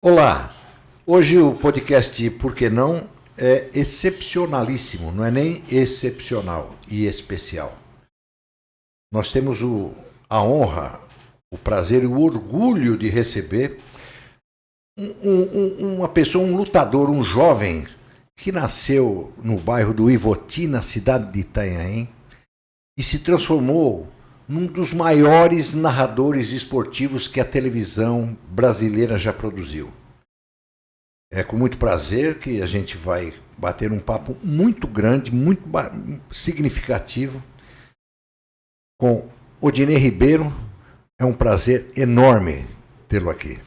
Olá, hoje o podcast Por que Não é excepcionalíssimo, não é nem excepcional e especial. Nós temos a honra, o prazer e o orgulho de receber uma pessoa, um lutador, um jovem que nasceu no bairro do Ivoti, na cidade de Itanhaém, e se transformou num dos maiores narradores esportivos que a televisão brasileira já produziu. É com muito prazer que a gente vai bater um papo muito grande, muito significativo com Odinei Ribeiro. É um prazer enorme tê-lo aqui.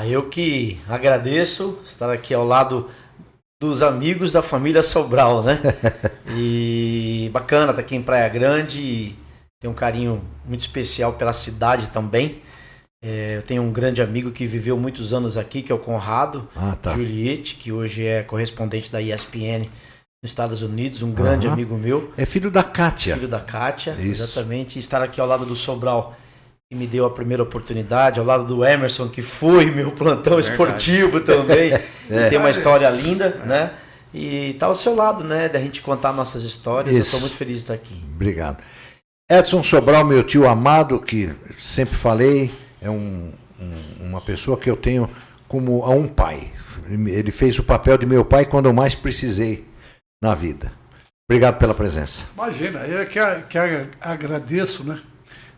Eu que agradeço estar aqui ao lado dos amigos da família Sobral, né? E bacana estar aqui em Praia Grande e tenho um carinho muito especial pela cidade também. Eu tenho um grande amigo que viveu muitos anos aqui, que é o Conrado Juliette, que hoje é correspondente da ESPN nos Estados Unidos, um grande amigo meu. É filho da Kátia. Filho da Kátia, Isso. Exatamente. E estar aqui ao lado do Sobral, que me deu a primeira oportunidade, ao lado do Emerson, que foi meu plantão esportivo também. E tem uma história linda, né? E tá ao seu lado, né? Da gente contar nossas histórias. Isso. Eu estou muito feliz de estar aqui. Obrigado. Edson Sobral, meu tio amado, que sempre falei, é uma pessoa que eu tenho como um pai. Ele fez o papel de meu pai quando eu mais precisei na vida. Obrigado pela presença. Imagina, eu que agradeço, né?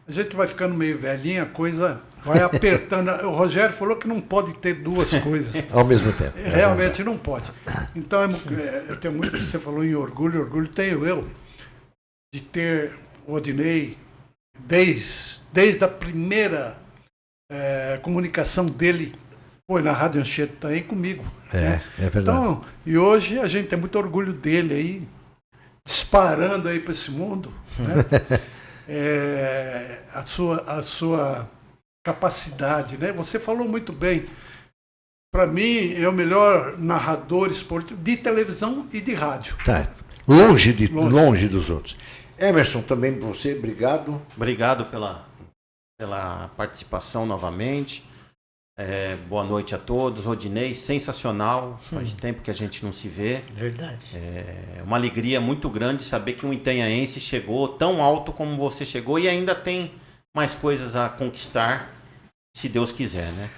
A gente vai ficando meio velhinho, a coisa vai apertando. O Rogério falou que não pode ter duas coisas. Ao mesmo tempo. Realmente não pode. Então, eu tenho muito que você falou em orgulho tenho eu de ter o Odinei desde a primeira comunicação dele foi na Rádio Anchieta também comigo. É verdade. Então, e hoje a gente tem muito orgulho dele aí, disparando aí para esse mundo, né? A sua capacidade, né? Você falou muito bem. Para mim, é o melhor narrador esportivo de televisão e de rádio. Tá. Longe dos outros. Emerson, também você, obrigado. Obrigado pela participação novamente. Boa noite a todos. Rodinei, sensacional. Faz tempo que a gente não se vê. Verdade. É uma alegria muito grande saber que um itanhaense chegou tão alto como você chegou e ainda tem mais coisas a conquistar, se Deus quiser, né?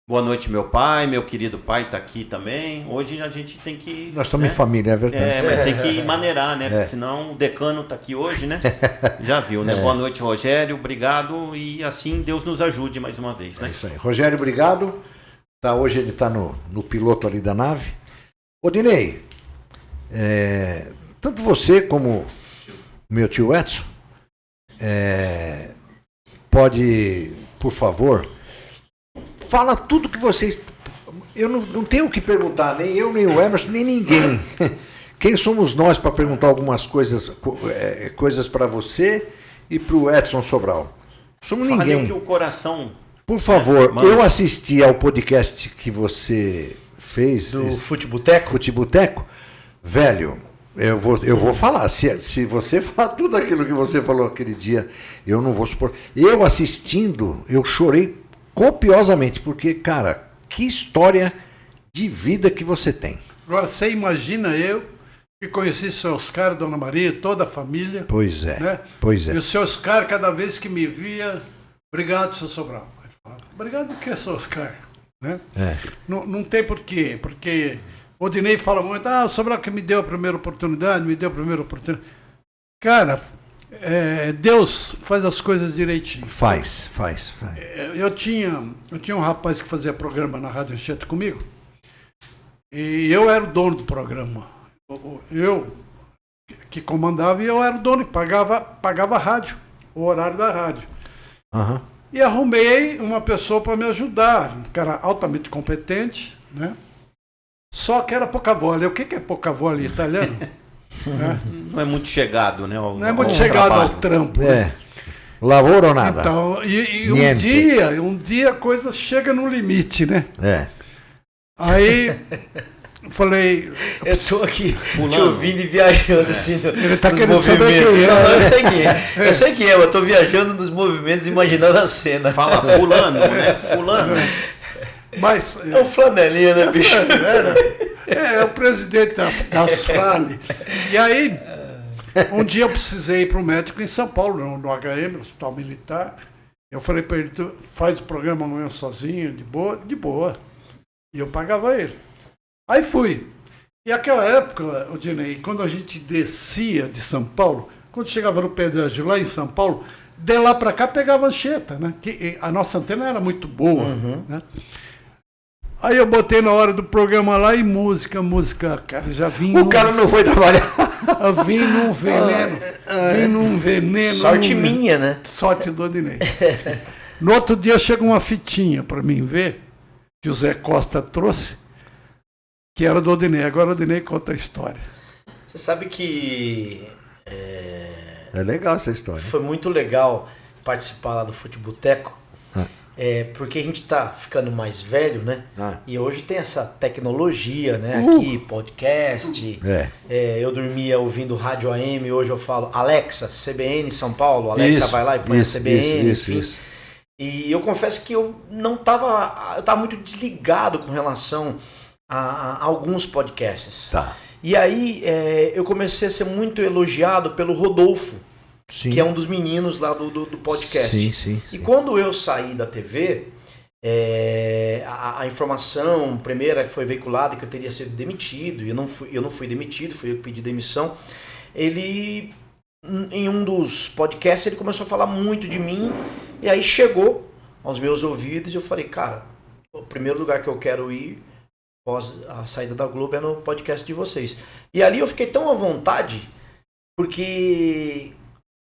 Boa noite, meu pai, meu querido pai está aqui também. Hoje a gente tem que... Nós estamos em família, é verdade. Mas tem que maneirar, né? Porque senão o decano está aqui hoje, né? Já viu, né? Boa noite, Rogério. Obrigado. E assim Deus nos ajude mais uma vez, né? É isso aí. Rogério, obrigado. Hoje ele está no piloto ali da nave. Odinei, tanto você como o meu tio Edson, pode, por favor... Fala tudo que vocês... Eu não tenho o que perguntar, nem eu, nem o Emerson, nem ninguém. Quem somos nós para perguntar algumas coisas para você e para o Edson Sobral? Somos ninguém. Fale o que o coração... Por favor, eu assisti ao podcast que você fez... Do Futeboteco? Futeboteco. Velho, eu vou falar. Se você falar tudo aquilo que você falou aquele dia, eu não vou suportar. Eu assistindo, eu chorei copiosamente, porque, cara, que história de vida que você tem. Agora, você imagina eu que conheci o seu Oscar, Dona Maria, toda a família. Pois é, né? Pois é. E o seu Oscar, cada vez que me via, obrigado, seu Sobral. Ele falava, obrigado, o que é seu Oscar? Né? Não tem porquê, porque o Odinei fala muito, o Sobral que me deu a primeira oportunidade, Cara, Deus faz as coisas direitinho. Faz. Eu tinha um rapaz que fazia programa na Rádio Anchieta comigo, e eu era o dono do programa. Eu que comandava e eu era o dono que pagava a rádio, o horário da rádio. Uhum. E arrumei uma pessoa para me ajudar, um cara altamente competente, né? Só que era Pocavoli. O que é Pocavoli italiano? Não é muito chegado, né? Não é muito chegado ao trampo. É. Lavoro ou nada? Então, e um dia a coisa chega no limite, né? É. Aí falei. Eu tô aqui te ouvindo e viajando assim Ele tá nos querendo saber movimentos. quem é. Não, eu sei quem é. Eu sei quem é, eu tô viajando nos movimentos, imaginando a cena. Fala fulano, né? Fulano. Mas, É o flanelinha, né, bicho? é o presidente das Frale. E aí, um dia eu precisei ir para o médico em São Paulo, no HM, no Hospital Militar. Eu falei para ele, tu faz o programa amanhã sozinho, de boa? De boa. E eu pagava ele. Aí fui. E aquela época, Odinei, quando a gente descia de São Paulo, quando chegava no pedágio lá em São Paulo, de lá para cá pegava Anchieta, né? Que a nossa antena era muito boa, né? Aí eu botei na hora do programa lá e música, cara, já vim... O cara não foi trabalhar. Eu vim num veneno, Sorte minha, né? Sorte do Odinei. No outro dia chega uma fitinha para mim ver, que o Zé Costa trouxe, que era do Odinei. Agora o Odinei conta a história. Você sabe que É legal essa história. foi muito legal participar lá do Futeboteco. Porque a gente tá ficando mais velho, né? E hoje tem essa tecnologia, né? Aqui, podcast. Eu dormia ouvindo rádio AM, hoje eu falo Alexa, CBN São Paulo. Alexa vai lá e põe a CBN, enfim. E eu confesso que eu não tava... Eu tava muito desligado com relação a alguns podcasts. Tá. E aí eu comecei a ser muito elogiado pelo Rodolfo. Sim. Que é um dos meninos lá do podcast. Sim. E quando eu saí da TV, a informação primeira que foi veiculada que eu teria sido demitido, e eu não fui demitido, fui eu que pedi demissão. Ele, em um dos podcasts, ele começou a falar muito de mim, e aí chegou aos meus ouvidos e eu falei, cara, o primeiro lugar que eu quero ir após a saída da Globo é no podcast de vocês. E ali eu fiquei tão à vontade, porque...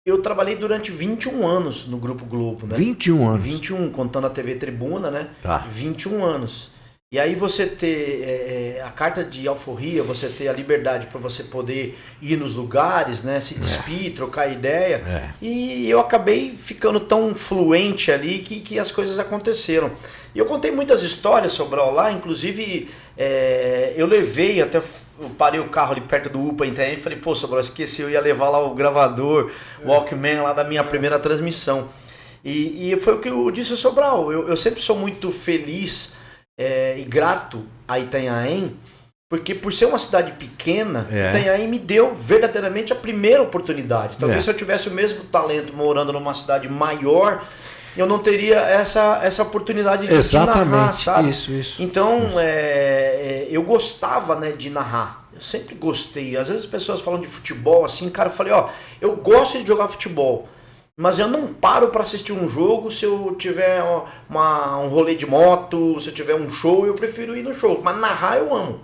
Eu trabalhei durante 21 anos no Grupo Globo, né? 21 anos. 21, contando a TV Tribuna, né? Tá. 21 anos. E aí você ter a carta de alforria, você ter a liberdade para você poder ir nos lugares, né? Se despir, trocar ideia. E eu acabei ficando tão fluente ali que as coisas aconteceram. E eu contei muitas histórias sobre lá, inclusive eu levei até... Eu parei o carro ali perto do UPA e falei, pô, Sobral, esqueci, eu ia levar lá o gravador, o Walkman lá da minha primeira transmissão. E foi o que eu disse ao Sobral, eu sempre sou muito feliz e grato a Itanhaém, porque por ser uma cidade pequena, Itanhaém me deu verdadeiramente a primeira oportunidade. Talvez se eu tivesse o mesmo talento morando numa cidade maior, eu não teria essa oportunidade de narrar, sabe? Isso. Então, eu gostava, né, de narrar. Eu sempre gostei. Às vezes as pessoas falam de futebol assim, cara, eu falei, eu gosto de jogar futebol, mas eu não paro para assistir um jogo se eu tiver um rolê de moto, se eu tiver um show, eu prefiro ir no show. Mas narrar eu amo.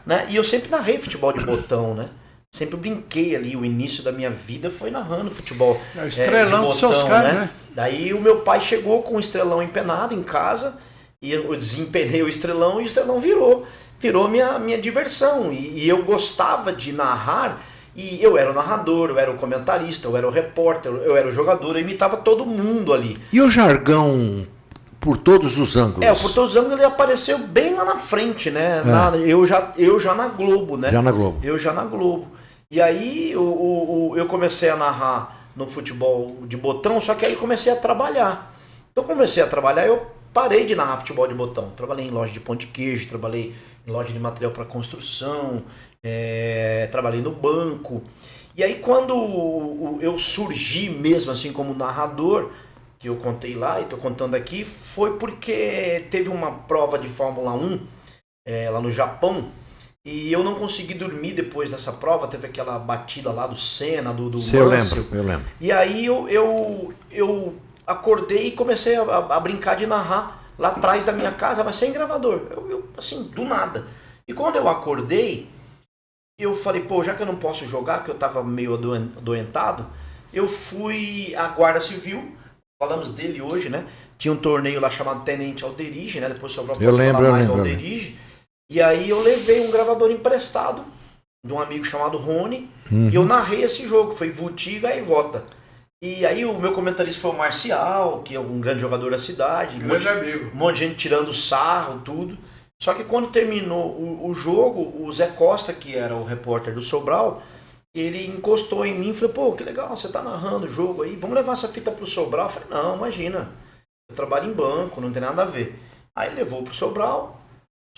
Né? E eu sempre narrei futebol de botão, né? Sempre brinquei ali, o início da minha vida foi narrando futebol. É o estrelão dos seus caras, né? Daí o meu pai chegou com o estrelão empenado em casa, e eu desempenei o estrelão e o estrelão virou minha diversão. E eu gostava de narrar, e eu era o narrador, eu era o comentarista, eu era o repórter, eu era o jogador, eu imitava todo mundo ali. E o jargão por todos os ângulos? Por todos os ângulos ele apareceu bem lá na frente, né? Eu já na Globo, né? Eu já na Globo. E aí eu comecei a narrar no futebol de botão, só que aí comecei a trabalhar. Então comecei a trabalhar, eu parei de narrar futebol de botão. Trabalhei em loja de pão de queijo, trabalhei em loja de material para construção, trabalhei no banco. E aí quando eu surgi mesmo assim como narrador, que eu contei lá e estou contando aqui, foi porque teve uma prova de Fórmula 1 lá no Japão, e eu não consegui dormir depois dessa prova. Teve aquela batida lá do Senna, do Mansell. Eu lembro. E aí eu acordei e comecei a brincar de narrar lá atrás da minha casa, mas sem gravador. Eu assim, do nada. E quando eu acordei, eu falei, pô, já que eu não posso jogar, que eu estava meio adoentado, eu fui à Guarda Civil, falamos dele hoje, né? Tinha um torneio lá chamado Tenente Alderige, né? Depois sobrou para falar mais do Alderige. E aí eu levei um gravador emprestado de um amigo chamado Rony, e eu narrei esse jogo, foi Vuti e Gaivota. E aí o meu comentarista foi o Marcial, que é um grande jogador da cidade, um monte de gente tirando sarro, tudo. Só que quando terminou o jogo, o Zé Costa, que era o repórter do Sobral, ele encostou em mim e falou, pô, que legal, você tá narrando o jogo aí, vamos levar essa fita pro Sobral? Eu falei, não, imagina, eu trabalho em banco, não tem nada a ver. Aí levou pro Sobral,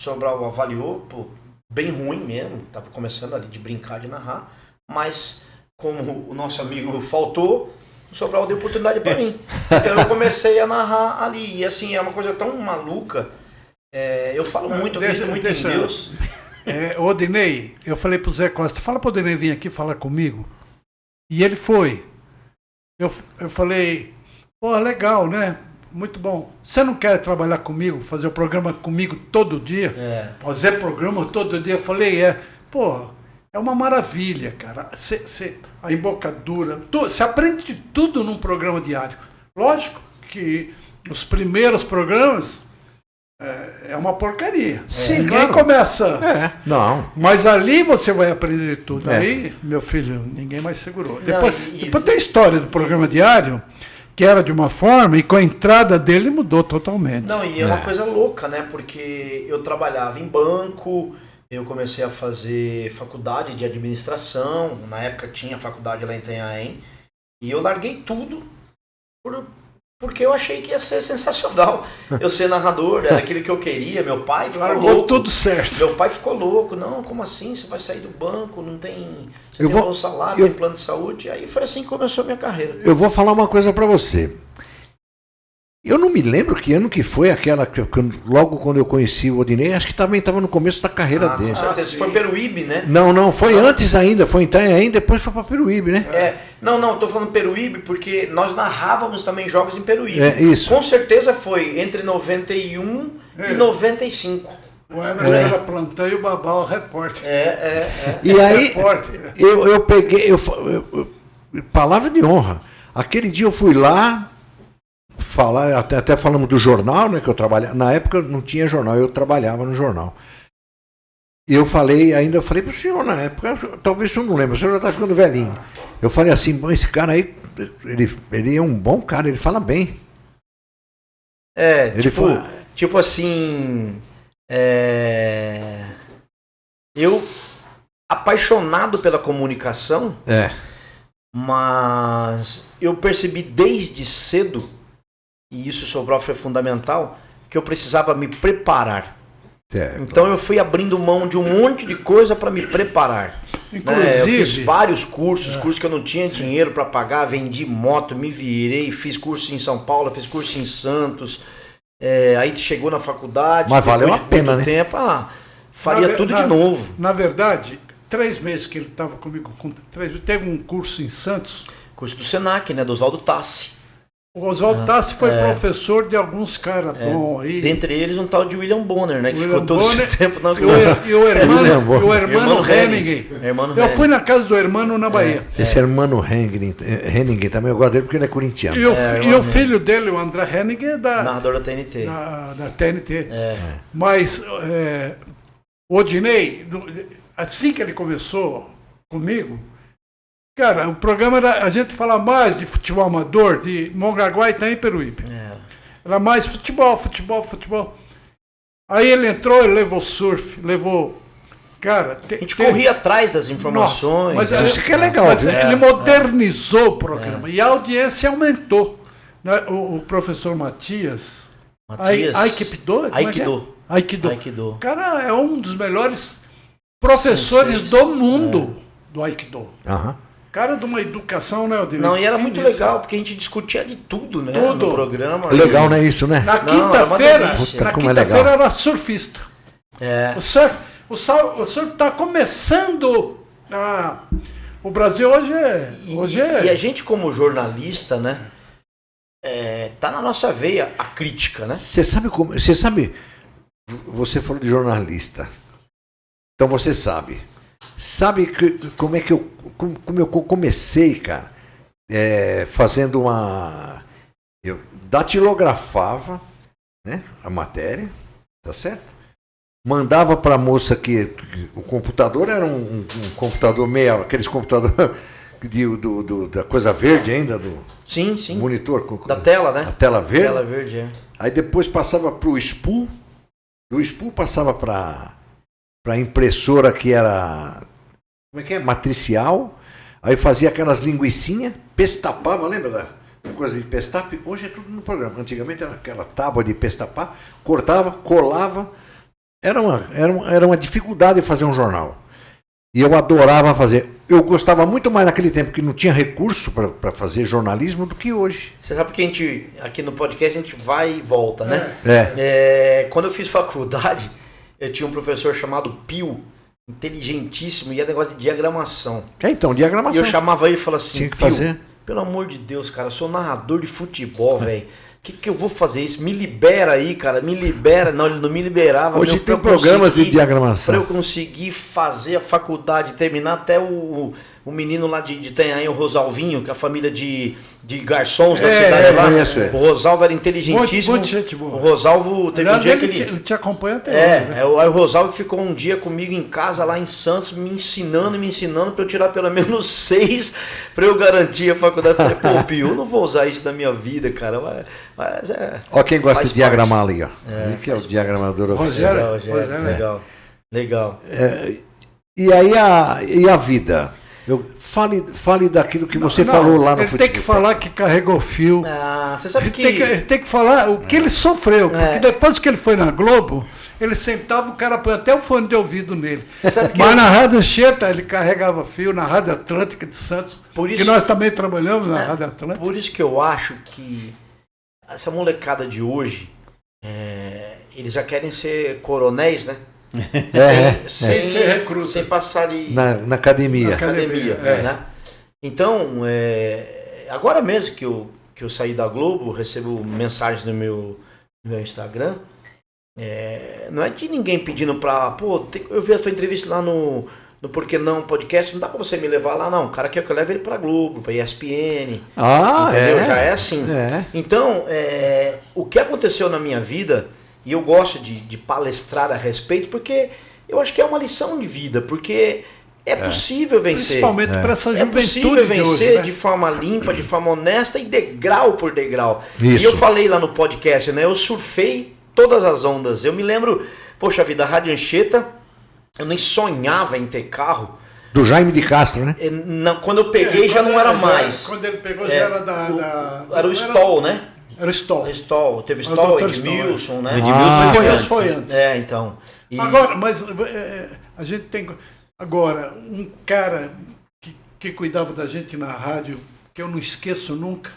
o Sobral avaliou, pô, bem ruim mesmo, tava começando ali de brincar, de narrar, mas como o nosso amigo faltou, o Sobral deu oportunidade para mim. Então eu comecei a narrar ali, e assim, é uma coisa tão maluca, eu falo muito, eu acredito muito em Deus. Odinei, eu falei pro Zé Costa, fala pro Odinei vir aqui falar comigo, e ele foi. Eu falei, pô, legal, né? Muito bom. Você não quer trabalhar comigo, fazer o programa comigo todo dia? Fazer programa todo dia? Eu falei, pô, é uma maravilha, cara. A embocadura, você aprende tudo num programa diário. Lógico que os primeiros programas é uma porcaria. Sim, Ninguém claro. começa. Não. Mas ali você vai aprender tudo. Aí, meu filho, ninguém mais segurou. Depois tem a história do programa diário, que era de uma forma, e com a entrada dele mudou totalmente. Não, e é uma coisa louca, né? Porque eu trabalhava em banco, eu comecei a fazer faculdade de administração, na época tinha faculdade lá em Itanhaém, e eu larguei tudo porque eu achei que ia ser sensacional. Eu ser narrador, era aquilo que eu queria, meu pai ficou louco. Tudo certo. Meu pai ficou louco, não, como assim? Você vai sair do banco, não tem... Você tem bom salário, tem plano de saúde. Aí foi assim que começou a minha carreira. Eu vou falar uma coisa para você. Eu não me lembro que ano que foi aquela, logo quando eu conheci o Odinei, acho que também estava no começo da carreira dele. Com certeza, foi Peruíbe, né? Não, foi antes ainda, foi em Itanhaém, depois foi para Peruíbe, né? Não, tô falando Peruíbe porque nós narrávamos também jogos em Peruíbe. Isso. Com certeza foi entre 91 e 95. O Emerson era plantão e o Babá o repórter. E aí, eu peguei, palavra de honra, aquele dia eu fui lá, falar, até falamos do jornal, né, que eu trabalhava, na época não tinha jornal, eu trabalhava no jornal. E eu falei pro senhor na época, talvez o senhor não lembre, o senhor já está ficando velhinho. Eu falei assim, esse cara aí, ele é um bom cara, ele fala bem. Tipo assim, eu apaixonado pela comunicação, mas eu percebi desde cedo, e isso Sobral foi fundamental, que eu precisava me preparar. Então eu fui abrindo mão de um monte de coisa para me preparar. Inclusive, eu fiz vários cursos que eu não tinha dinheiro para pagar, vendi moto, me virei, fiz curso em São Paulo, fiz curso em Santos. Aí chegou na faculdade. Mas valeu a pena, né? Tempo, faria tudo de novo. Na verdade, 3 meses que ele estava comigo, teve um curso em Santos. Curso do Senac, né? Do Oswaldo Tassi. O Oswaldo Tassi foi professor de alguns caras bons aí. Dentre eles um tal de William Bonner, né? Que William ficou todo esse tempo na E o Hermano Henning. Eu fui na casa do Hermano na Bahia. Esse Hermano Henning também, eu gosto dele porque ele é corintiano. E o filho dele, o André Henning, é narrador da TNT. Da TNT. Mas o Odinei, assim que ele começou comigo, cara, o programa era a gente falar mais de futebol amador, de Mongaguá, Itaim e Peruíbe. Era mais futebol. Aí ele entrou, ele levou surf, levou... Cara, a gente corria atrás das informações. Mas isso que é legal. Mas ele modernizou o programa e a audiência aumentou. O professor Matias Aikido. Cara, é um dos melhores professores do mundo do Aikido. Cara de uma educação, né, Odinei? Não, e era muito legal, porque a gente discutia de tudo, né? No programa. Legal, não é isso, né? Na quinta-feira era surfista. O surf está começando o Brasil hoje é... E a gente como jornalista, né? Tá na nossa veia a crítica, né? Você sabe, você falou de jornalista. Então você sabe como eu comecei, cara, fazendo eu datilografava, né, a matéria, tá certo? mandava para a moça que o computador era um computador meio, aqueles computadores da coisa verde ainda, do Sim. monitor. Da tela, né? A tela verde. Tela verde, é. Aí depois passava para o spool, do spool passava para a impressora que era, como é que é? Matricial. Aí fazia aquelas linguicinhas, pestapava, lembra da coisa de pestape? Hoje é tudo no programa. Antigamente era aquela tábua de pestapar, cortava, colava. Era uma dificuldade fazer um jornal. E eu adorava fazer. Eu gostava muito mais naquele tempo que não tinha recurso para fazer jornalismo do que hoje. Você sabe que a gente, aqui no podcast, a gente vai e volta, né? Quando eu fiz faculdade, eu tinha um professor chamado Pio, inteligentíssimo, e era negócio de diagramação. Então, diagramação. E eu chamava ele e falava assim, tinha que Pio, fazer. Pelo amor de Deus, cara, eu sou narrador de futebol, velho. O que eu vou fazer isso? Me libera aí, cara, me libera. Não, ele não me liberava. Hoje tem programas de diagramação. Para eu conseguir fazer a faculdade, terminar até o menino lá de Itanhaém, o Rosalvinho, que é a família de garçons da cidade lá. O Rosalvo era inteligentíssimo. Muito gente boa. O Rosalvo teve um dia que ele te acompanha até hoje. Né? Aí o Rosalvo ficou um dia comigo em casa lá em Santos, me ensinando para eu tirar pelo menos 6 para eu garantir a faculdade. Eu falei, pô, Pio, eu não vou usar isso na minha vida, cara. Mas ó, quem gosta de diagramar parte. ali, ó. Ali que é o diagramador oficial. Legal. E aí a vida? Fale daquilo que você falou lá no futebol. Ele tem que falar que carregou fio. Você sabe ele tem que falar o que ele sofreu. Porque depois que ele foi na Globo, ele sentava, o cara põe até o fone de ouvido nele. Mas na Rádio Anchieta ele carregava fio, na Rádio Atlântica de Santos. Que nós também trabalhamos na Rádio Atlântica. Por isso que eu acho que essa molecada de hoje, eles já querem ser coronéis, né? Sem ser recruta. Sem passar na academia. Na academia, né? Então, agora mesmo que eu saí da Globo, recebo mensagens no meu Instagram, não é de ninguém pedindo pra... Pô, eu vi a tua entrevista lá no Por Que Não podcast, não dá pra você me levar lá, não. O cara quer que eu leve ele pra Globo, pra ESPN. Entendeu? Já é assim. Então, o que aconteceu na minha vida... E eu gosto de palestrar a respeito, porque eu acho que é uma lição de vida, porque é possível vencer. Principalmente para essa juventude. É possível vencer de hoje, né? de forma limpa, de forma honesta e degrau por degrau. Isso. E eu falei lá no podcast, né? Eu surfei todas as ondas. Eu me lembro, poxa vida, a Rádio Anchieta, eu nem sonhava em ter carro. Do Jaime de Castro, né? Quando eu peguei já não era mais. Quando ele pegou já era era o Stoll, né? Era o Stoll. Teve Stoll, Edmilson, né? Edmilson foi antes. Então. Agora, mas a gente tem... Agora, um cara que cuidava da gente na rádio, que eu não esqueço nunca,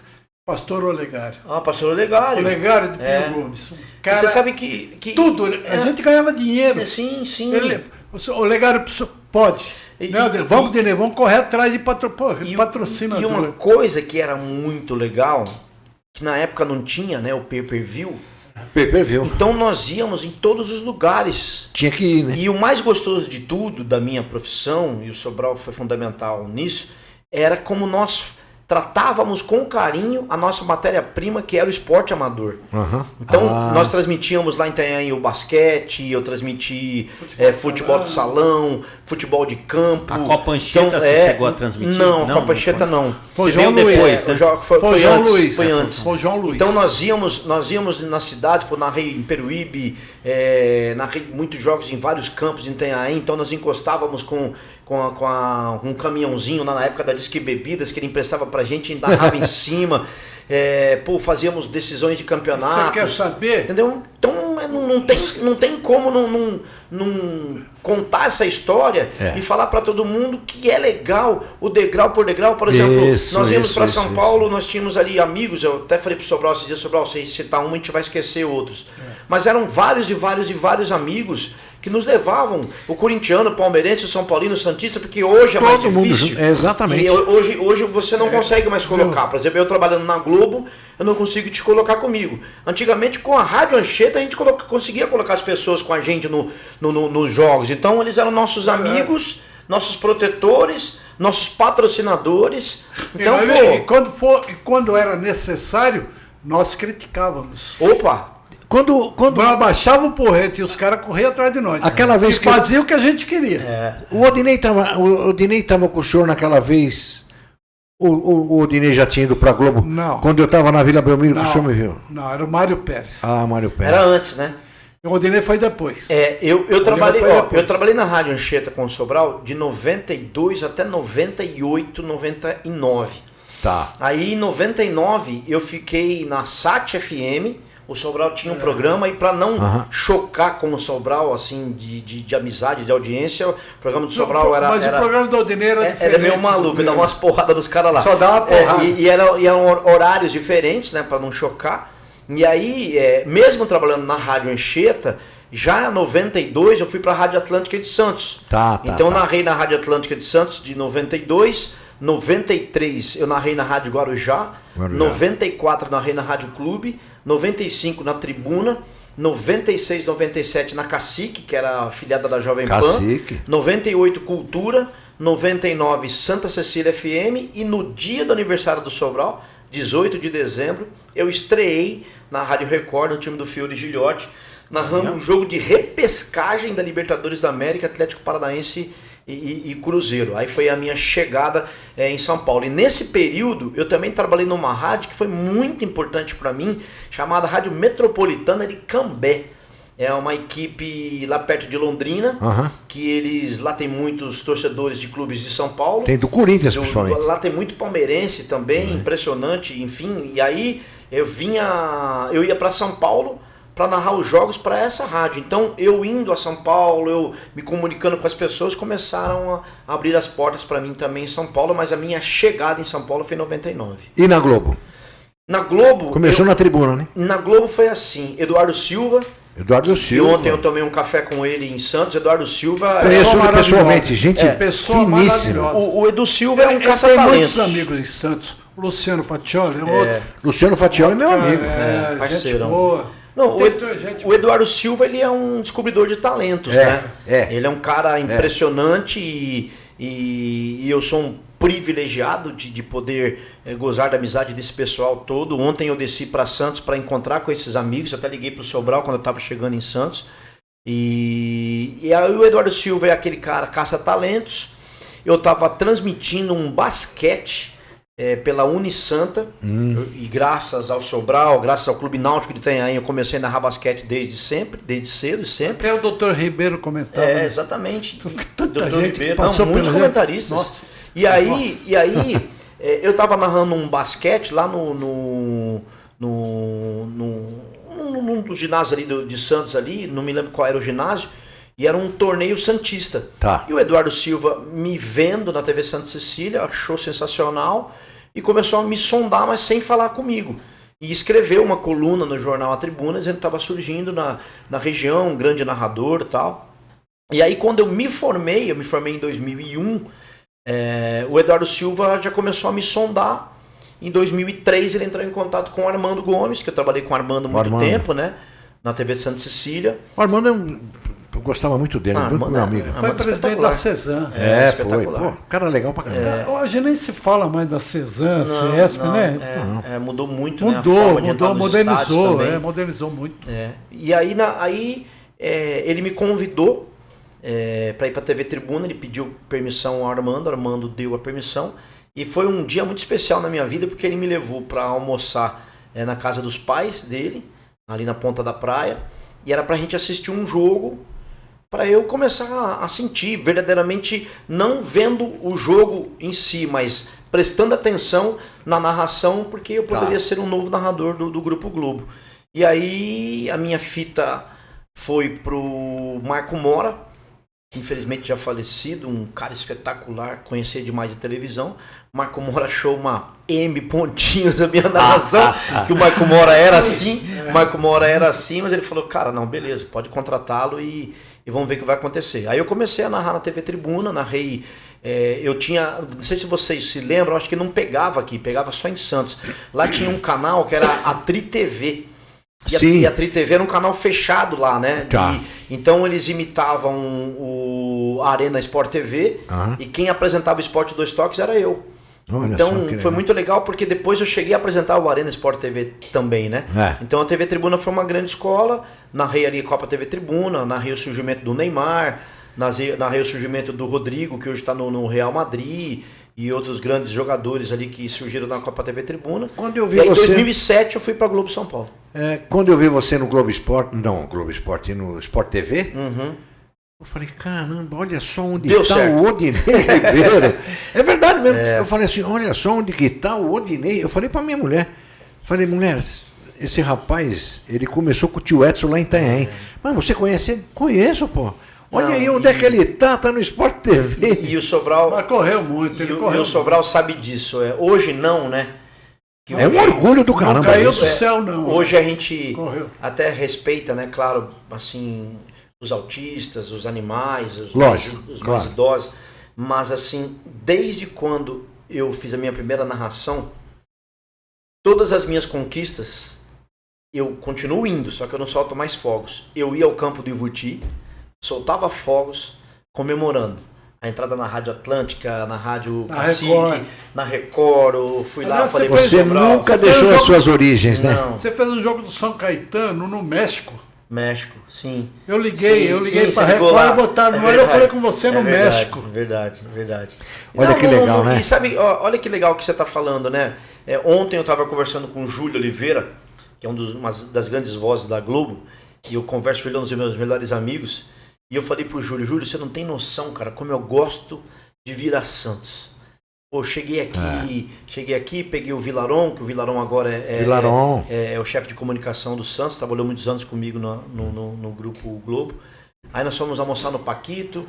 Pastor Olegário. Pastor Olegário. Olegário de Pio Gomes. Cara, você sabe que... Tudo, a gente ganhava dinheiro. Sim. O Olegário pode. Vamos correr atrás de patrocinador. E uma coisa que era muito legal... que na época não tinha, né, o pay-per-view. Então nós íamos em todos os lugares. Tinha que ir, né? E o mais gostoso de tudo, da minha profissão, e o Sobral foi fundamental nisso, era como nós tratávamos com carinho a nossa matéria-prima, que era o esporte amador. Então nós transmitíamos lá em Itanhaém o basquete, eu transmiti futebol de salão, futebol de campo. A Copa Anchieta você chegou a transmitir? Não, a Copa Anchieta não. Foi João Luiz. Foi João Luiz. Foi antes. Foi João Luiz. Então nós íamos na cidade, narrei em Peruíbe, narrei muitos jogos em vários campos em Itanhaém, então nós encostávamos com um caminhãozinho na época da Disque Bebidas, que ele emprestava pra gente, narrava em cima, fazíamos decisões de campeonato. Você quer saber? Entendeu? Então não tem como não contar essa história e falar para todo mundo que é legal, o degrau por degrau. Por exemplo, nós íamos para São Paulo, nós tínhamos ali amigos, eu até falei pro Sobral esses dias, Sobral, se citar um, a gente vai esquecer outros. Mas eram vários amigos que nos levavam, o corintiano, o palmeirense, o São Paulino, o santista, porque hoje é mais difícil. Exatamente. E hoje você não consegue mais colocar. Por exemplo, eu trabalhando na Globo, eu não consigo te colocar comigo. Antigamente, com a Rádio Anchieta, a gente conseguia colocar as pessoas com a gente nos jogos. Então, eles eram nossos amigos, nossos protetores, nossos patrocinadores. Então, quando era necessário, nós criticávamos. Opa! Quando Nós abaixava o porrete e os caras corriam atrás de nós. Aquela vez e que fazia o que a gente queria. o Odinei tava com o senhor naquela vez. O Odinei já tinha ido pra Globo? Não. Quando eu tava na Vila Belmiro, que o senhor me viu? Não, era o Mário Pérez. Ah, Mário Pérez. Era antes, né? O Odinei foi depois. Eu trabalhei, foi depois. eu trabalhei na Rádio Anchieta com o Sobral de 92 até 98, 99. Tá. Aí em 99 eu fiquei na SAT FM. O Sobral tinha um programa e para não chocar com o Sobral, assim, de amizade, de audiência, o programa do Sobral era... Mas o programa do Odinei era diferente. Era meio maluco, dava umas porradas dos caras lá. Só dava porrada. E eram horários diferentes, né, para não chocar. E aí, mesmo trabalhando na Rádio Anchieta, já em 92 eu fui para a Rádio Atlântica de Santos. Então eu narrei na Rádio Atlântica de Santos de 92, 93 eu narrei na Rádio Guarujá, 94 narrei na Rádio Clube, 95 na Tribuna, 96, 97 na Cacique, que era afiliada da Jovem Pan, 98 Cultura, 99 Santa Cecília FM e no dia do aniversário do Sobral, 18 de dezembro, eu estreei na Rádio Record, no time do Fiore Gilhote, narrando um jogo de repescagem da Libertadores da América, Atlético Paranaense e Cruzeiro. Aí foi a minha chegada em São Paulo. E nesse período eu também trabalhei numa rádio que foi muito importante para mim, chamada Rádio Metropolitana de Cambé. É uma equipe lá perto de Londrina, que lá tem muitos torcedores de clubes de São Paulo. Tem do Corinthians, principalmente. Lá tem muito palmeirense também, impressionante, enfim. E aí eu ia para São Paulo para narrar os jogos para essa rádio. Então, eu indo a São Paulo, eu me comunicando com as pessoas, começaram a abrir as portas para mim também em São Paulo, mas a minha chegada em São Paulo foi em 99. E na Globo? Na Globo... Começou na Tribuna, né? Na Globo foi assim, Eduardo Silva... E ontem eu tomei um café com ele em Santos, Eduardo Silva... Conheço ele pessoalmente, gente pessoa finíssima. O Edu Silva é um tem caça-talentos. muitos amigos em Santos. O Luciano Fatioli é outro. Luciano Fatioli é meu amigo. Parceirão. Gente boa. Não, o Eduardo Silva ele é um descobridor de talentos, né? Ele é um cara impressionante e eu sou um privilegiado de poder gozar da amizade desse pessoal todo. Ontem eu desci para Santos para encontrar com esses amigos, até liguei para o Sobral quando eu estava chegando em Santos. E aí o Eduardo Silva é aquele cara caça-talentos. Eu estava transmitindo um basquete pela Unisanta, e graças ao Sobral, graças ao Clube Náutico de Itanhaém, eu comecei a narrar basquete desde cedo e sempre. Até o Dr. Ribeiro comentava. Exatamente. Tanta Dr. gente Ribeiro, passou muitos pela comentaristas. Nossa. E aí eu estava narrando um basquete lá num dos ginásios ali de Santos ali, não me lembro qual era o ginásio, e era um torneio santista. E o Eduardo Silva, me vendo na TV Santa Cecília, achou sensacional e começou a me sondar, mas sem falar comigo. E escreveu uma coluna no jornal A Tribuna, dizendo que estava surgindo na região, um grande narrador e tal. E aí quando eu me formei em 2001, o Eduardo Silva já começou a me sondar. Em 2003 ele entrou em contato com o Armando Gomes, que eu trabalhei com o Armando há muito tempo, né? Na TV Santa Cecília. O Armando eu gostava muito dele, muito meu amigo. Foi presidente da Cezan. Foi. Pô, cara legal pra caramba. Hoje nem se fala mais da Cezan, CESP, né? Mudou muito, mudou, modernizou muito. E aí ele me convidou para ir para a TV Tribuna, ele pediu permissão ao Armando, Armando deu a permissão. E foi um dia muito especial na minha vida, porque ele me levou para almoçar na casa dos pais dele, ali na ponta da praia. E era para a gente assistir um jogo, para eu começar a sentir verdadeiramente, não vendo o jogo em si, mas prestando atenção na narração, porque eu poderia ser um novo narrador do Grupo Globo. E aí a minha fita foi pro Marco Mora, que infelizmente já falecido, um cara espetacular, conhecia demais de televisão. Marco Mora achou uma M pontinhos a minha narração, que o Marco Mora era assim, Marco Mora era assim, mas ele falou, cara, não, beleza, pode contratá-lo e vamos ver o que vai acontecer. Aí eu comecei a narrar na TV Tribuna, narrei, eu tinha, não sei se vocês se lembram, acho que não pegava só em Santos. Lá tinha um canal que era a Tri TV. E a Tri TV era um canal fechado lá, né? Então eles imitavam a Arena Sport TV e quem apresentava o Esporte 2 Toques era eu. Olha Então só que foi legal. muito legal porque depois eu cheguei a apresentar o Arena Sport TV também, né? Então a TV Tribuna foi uma grande escola, narrei ali a Copa TV Tribuna, narrei o surgimento do Neymar, narrei o surgimento do Rodrigo, que hoje está no Real Madrid, e outros grandes jogadores ali que surgiram na Copa TV Tribuna. Quando eu vi e aí, em você... 2007 eu fui para Globo São Paulo. Quando eu vi você no Globo Esporte, não, Globo Esporte, no Sport TV, eu falei, caramba, olha só onde está o Odinei Ribeiro. É verdade mesmo. Eu falei assim, olha só onde que está o Odinei. Eu falei para minha mulher, mulher, esse rapaz, ele começou com o tio Edson lá em Itanhaém. Mas você conhece ele? Conheço, pô. Olha aí onde é que ele tá no Sport TV. E o Sobral... Mas correu muito, ele correu. E o Sobral sabe disso. Hoje não, né? É um orgulho do caramba. Não caiu do céu, não. Hoje a gente até respeita, né? Claro, assim, os autistas, os animais, os mais idosos. Mas, assim, desde quando eu fiz a minha primeira narração, todas as minhas conquistas, eu continuo indo, só que eu não solto mais fogos. Eu ia ao campo do Ivoti, soltava fogos, comemorando. A entrada na Rádio Atlântica, na Rádio Cacique, na Record, eu fui lá, falei... Você nunca deixou as suas origens, né? Não. Você fez um jogo do São Caetano no México. México, sim. Eu liguei para a Record e botaram no ar, eu falei com você no México. Verdade. Olha que legal, né? E sabe, olha que legal que você está falando, né? Ontem eu estava conversando com o Júlio Oliveira, que é uma das grandes vozes da Globo, e eu converso com ele, um dos meus melhores amigos, e eu falei pro Júlio, você não tem noção, cara, como eu gosto de vir a Santos. Pô, cheguei aqui, peguei o Vilaron, que o Vilaron agora é o chefe de comunicação do Santos, trabalhou muitos anos comigo no Grupo Globo. Aí nós fomos almoçar no Paquito.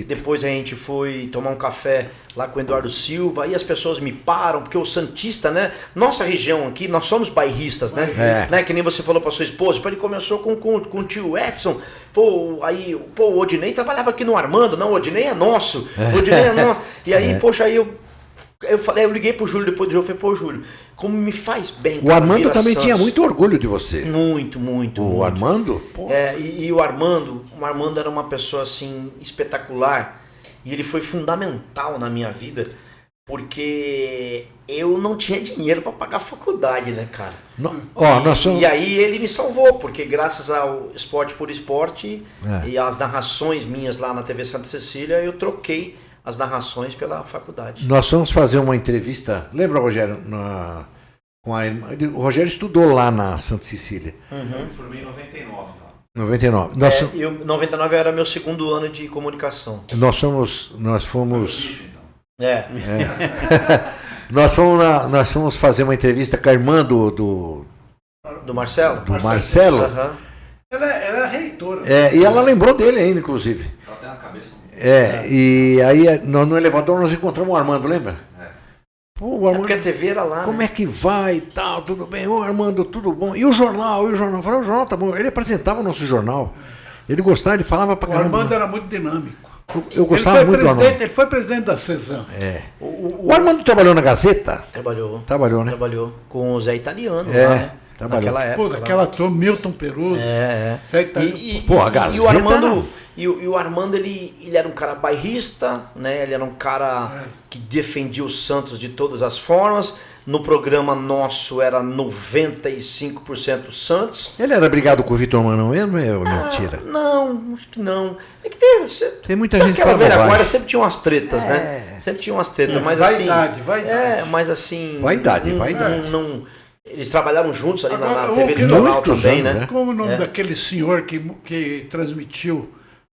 Depois a gente foi tomar um café lá com o Eduardo Silva. Aí as pessoas me param, porque o Santista, né? Nossa região aqui, nós somos bairristas, né? Né? Que nem você falou para sua esposa. Ele começou com o tio Edson. O Odinei trabalhava aqui no Armando. Não, o Odinei é nosso. O Odinei é nosso. E aí, poxa, aí eu liguei pro Júlio depois do jogo. Eu falei, Júlio, como me faz bem. O Armando também tinha muito orgulho de você. Muito. O Armando? E o Armando era uma pessoa assim espetacular, e ele foi fundamental na minha vida, porque eu não tinha dinheiro para pagar a faculdade, né, cara? E aí ele me salvou, porque graças ao Esporte por Esporte e às narrações minhas lá na TV Santa Cecília, eu troquei as narrações pela faculdade. Nós vamos fazer uma entrevista, lembra, Rogério? Com a irmã, o Rogério estudou lá na Santa Cecília. Eu me formei em 99. 99. 99 era meu segundo ano de comunicação. Nós fomos. Nós fomos fazer uma entrevista com a irmã do Marcelo? Do Marcelo. Ela é reitora. E ela lembrou dele ainda, inclusive. Ela tem na cabeça. E aí no elevador nós encontramos o Armando, lembra? Pô, o Armando, porque a TV era lá. Como é que vai e tal, tudo bem? Ô Armando, tudo bom? E o jornal? Eu falei, o jornal tá bom. Ele apresentava o nosso jornal. Ele gostava, ele falava pra caramba. O Armando era muito dinâmico. Eu gostava muito do Armando. Ele foi presidente da Cezam. O Armando trabalhou na Gazeta? Trabalhou, né? Trabalhou com o Zé Italiano lá, né? Naquela época. Pô, aquela turma, Milton Peruso. A Gazeta. E o Armando, ele era um cara bairrista, né? Ele era um cara que defendia o Santos de todas as formas. No programa nosso era 95% Santos. Ele era brigado com o Vitor Manuel mesmo? Mentira? Não, acho que não. É que tem muita gente que aquela velha guarda sempre tinha umas tretas, né? Sempre tinha umas tretas, mas vaidade. mas assim... Vaidade. Eles trabalharam juntos ali na TV Litoral também, né? Como o nome daquele senhor que transmitiu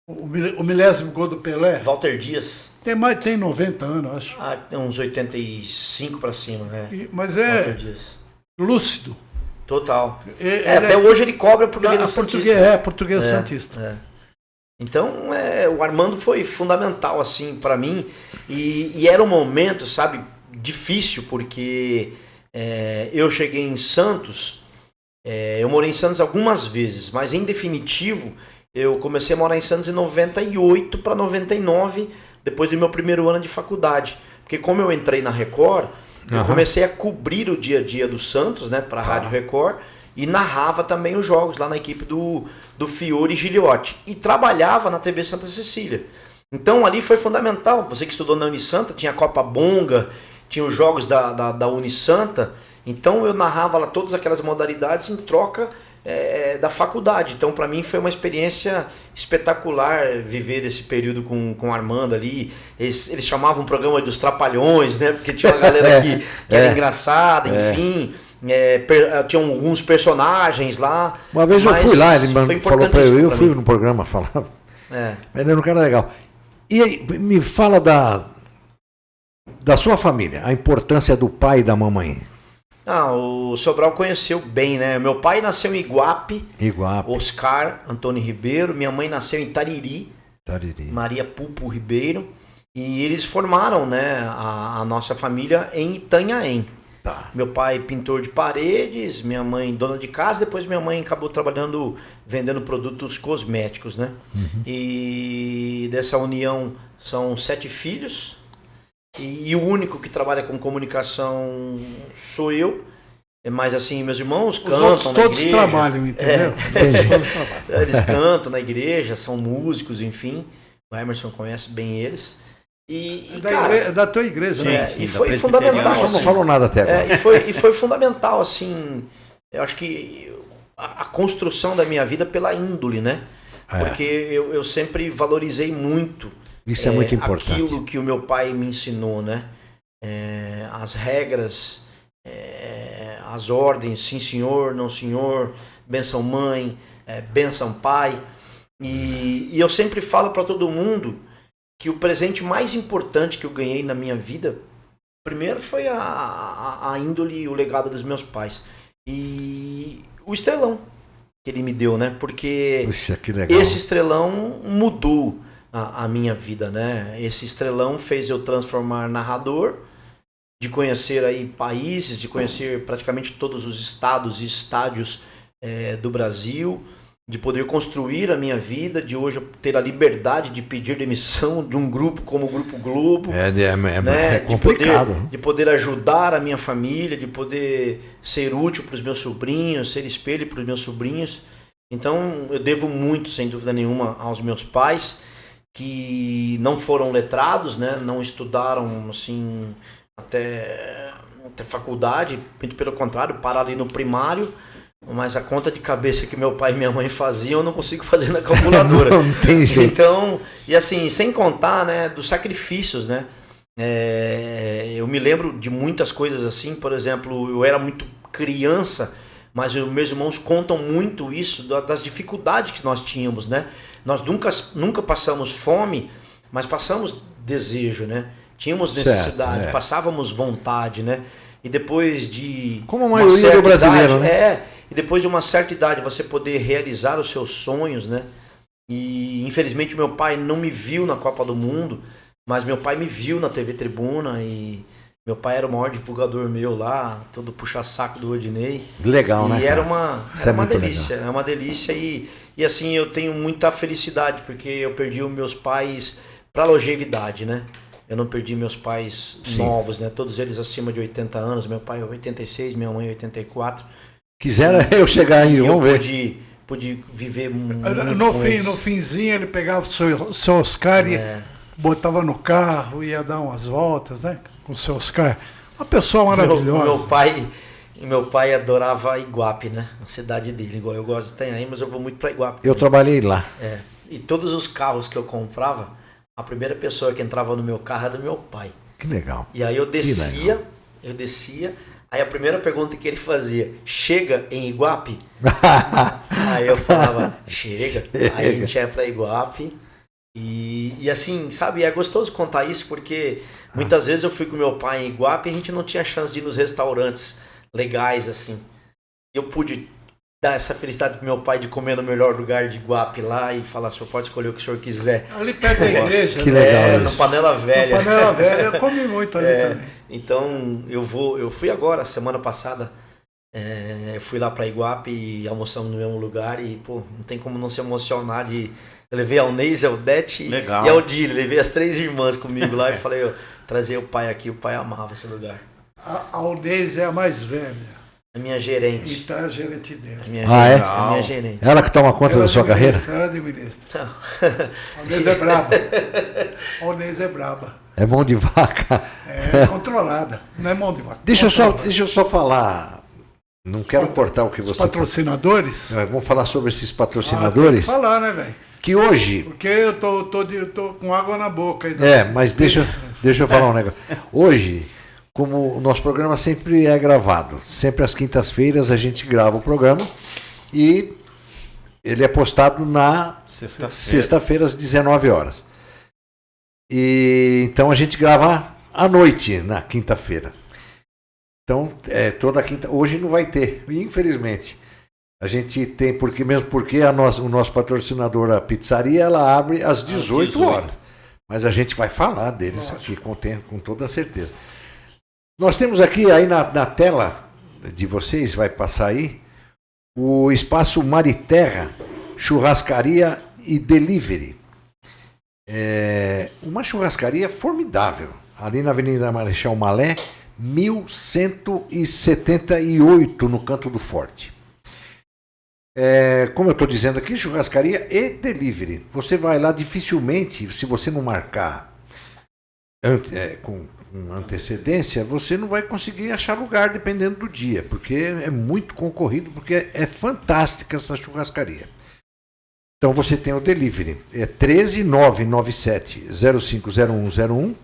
o milésimo gol do Pelé? Walter Dias. Tem 90 anos, acho. Tem uns 85 para cima, né? Mas Walter Dias. Lúcido. Total. Até hoje ele cobra português santista. Português santista. Então, o Armando foi fundamental, assim, para mim. E era um momento, sabe, difícil, porque eu cheguei em Santos, eu morei em Santos algumas vezes, mas em definitivo, eu comecei a morar em Santos em 98 para 99, depois do meu primeiro ano de faculdade. Porque como eu entrei na Record, eu comecei a cobrir o dia a dia do Santos, né, para a Rádio Record, e narrava também os jogos lá na equipe do Fiore e Giliotti. E trabalhava na TV Santa Cecília. Então ali foi fundamental. Você que estudou na Unisanta, tinha a Copa Bonga, tinha os jogos da Unisanta, então eu narrava lá todas aquelas modalidades em troca da faculdade. Então para mim foi uma experiência espetacular viver esse período com o Armando ali. Eles chamavam o programa dos Trapalhões, né? Porque tinha uma galera que era engraçada, enfim. Tinha alguns personagens lá. Uma vez eu fui lá, ele falou para eu fui no programa falar. Mas ele era um cara legal. E aí, me fala da sua família, a importância do pai e da mamãe. O Sobral conheceu bem, né? Meu pai nasceu em Iguape. Oscar Antônio Ribeiro. Minha mãe nasceu em Tariri. Maria Pupo Ribeiro. E eles formaram, né, a nossa família em Itanhaém. Tá. Meu pai pintor de paredes, minha mãe dona de casa, depois minha mãe acabou trabalhando, vendendo produtos cosméticos, né? E dessa união são 7 filhos. E o único que trabalha com comunicação sou eu. Mas assim, meus irmãos cantam na igreja. Todos trabalham, entendeu? Eles cantam na igreja, são músicos, enfim. O Emerson conhece bem eles. Da tua igreja, né? E foi fundamental. Assim, não falou nada até agora. E foi fundamental, assim. Eu acho que a construção da minha vida pela índole, né? Porque eu sempre valorizei muito. Isso é muito importante. Aquilo que o meu pai me ensinou, né? As regras, as ordens, sim senhor, não senhor, benção mãe, benção pai. E eu sempre falo para todo mundo que o presente mais importante que eu ganhei na minha vida, primeiro foi a índole e o legado dos meus pais. E o estrelão que ele me deu, né? Porque puxa, que legal. Esse estrelão mudou a minha vida, né? Esse estrelão fez eu transformar narrador, de conhecer aí países, de conhecer praticamente todos os estados e estádios do Brasil, de poder construir a minha vida, de hoje eu ter a liberdade de pedir demissão de um grupo como o Grupo Globo. É complicado. De poder ajudar a minha família, de poder ser útil para os meus sobrinhos, ser espelho para os meus sobrinhos. Então eu devo muito, sem dúvida nenhuma, aos meus pais, que não foram letrados, né? Não estudaram assim até faculdade, muito pelo contrário, pararam ali no primário. Mas a conta de cabeça que meu pai e minha mãe faziam, eu não consigo fazer na calculadora. Não tem jeito. Então, e assim, sem contar, né, dos sacrifícios, né? Eu me lembro de muitas coisas assim, por exemplo, eu era muito criança, mas os meus irmãos contam muito isso, das dificuldades que nós tínhamos, né? Nós nunca passamos fome, mas passamos desejo, né? Tínhamos necessidade, passávamos vontade, né? E depois de... como a maioria do brasileiro, né? E depois de uma certa idade você poder realizar os seus sonhos, né? E infelizmente meu pai não me viu na Copa do Mundo, mas meu pai me viu na TV Tribuna e meu pai era o maior divulgador meu lá, todo puxa-saco do Rodinei. Legal, né? E era uma delícia, é uma delícia e assim eu tenho muita felicidade porque eu perdi os meus pais para longevidade, né? Eu não perdi meus pais novos, né? Todos eles acima de 80 anos, meu pai é 86, minha mãe é 84. Quisera eu chegar aí, vamos ver. Pude viver no finzinho ele pegava o seu Oscar e botava no carro, ia dar umas voltas, né? Com o seu Oscar. Uma pessoa maravilhosa. Meu pai adorava Iguape, né? A cidade dele. Igual eu gosto de Itanhaém, mas eu vou muito para Iguape. Eu trabalhei lá. E todos os carros que eu comprava, a primeira pessoa que entrava no meu carro era meu pai. Que legal. E aí eu descia, aí a primeira pergunta que ele fazia, chega em Iguape? Aí eu falava, chega. Aí a gente ia pra Iguape. E assim, sabe, é gostoso contar isso porque muitas vezes eu fui com meu pai em Iguape e a gente não tinha chance de ir nos restaurantes legais, assim. Eu pude dar essa felicidade pro meu pai de comer no melhor lugar de Iguape lá e falar, o senhor pode escolher o que o senhor quiser. Ali perto da igreja, que legal na Panela Velha. Na Panela Velha, eu comi muito ali também. Então, eu fui agora, semana passada, eu fui lá pra Iguape e almoçamos no mesmo lugar e, pô, não tem como não se emocionar de... Eu levei a Alneise, a Odete e a Odile, levei as 3 irmãs comigo lá e falei, trazer o pai aqui, o pai amava esse lugar. A Alneise é a mais velha. A minha gerente. Então é a gerente dele. A minha Ah, gerente. é? A minha gerente. Ela que toma conta da sua carreira? Ela administra. A Onês é braba. A Onês é braba. É mão de vaca. É controlada. Não é mão de vaca. Deixa eu só falar. Não quero cortar o que Os você... patrocinadores? Vamos falar sobre esses Tem patrocinadores. que falar, né, velho? Que hoje... Porque eu tô com água na boca. Mas deixa eu falar um negócio. Hoje, como o nosso programa sempre é gravado, sempre às quintas-feiras a gente grava o programa e ele é postado na sexta-feira às 19 horas. E então a gente grava à noite na quinta-feira. Então, toda quinta, hoje não vai ter, infelizmente. A gente tem, porque o nosso patrocinador, a pizzaria, ela abre às 18 horas. Mas a gente vai falar deles aqui com toda certeza. Nós temos aqui aí na tela de vocês, vai passar aí, o espaço Mariterra, churrascaria e delivery. Uma churrascaria formidável, ali na Avenida Marechal Malé, 1178, no Canto do Forte. Como eu estou dizendo aqui, churrascaria e delivery. Você vai lá dificilmente, se você não marcar com antecedência, você não vai conseguir achar lugar dependendo do dia, porque é muito concorrido, porque é fantástica essa churrascaria. Então você tem o delivery, 13997-050101,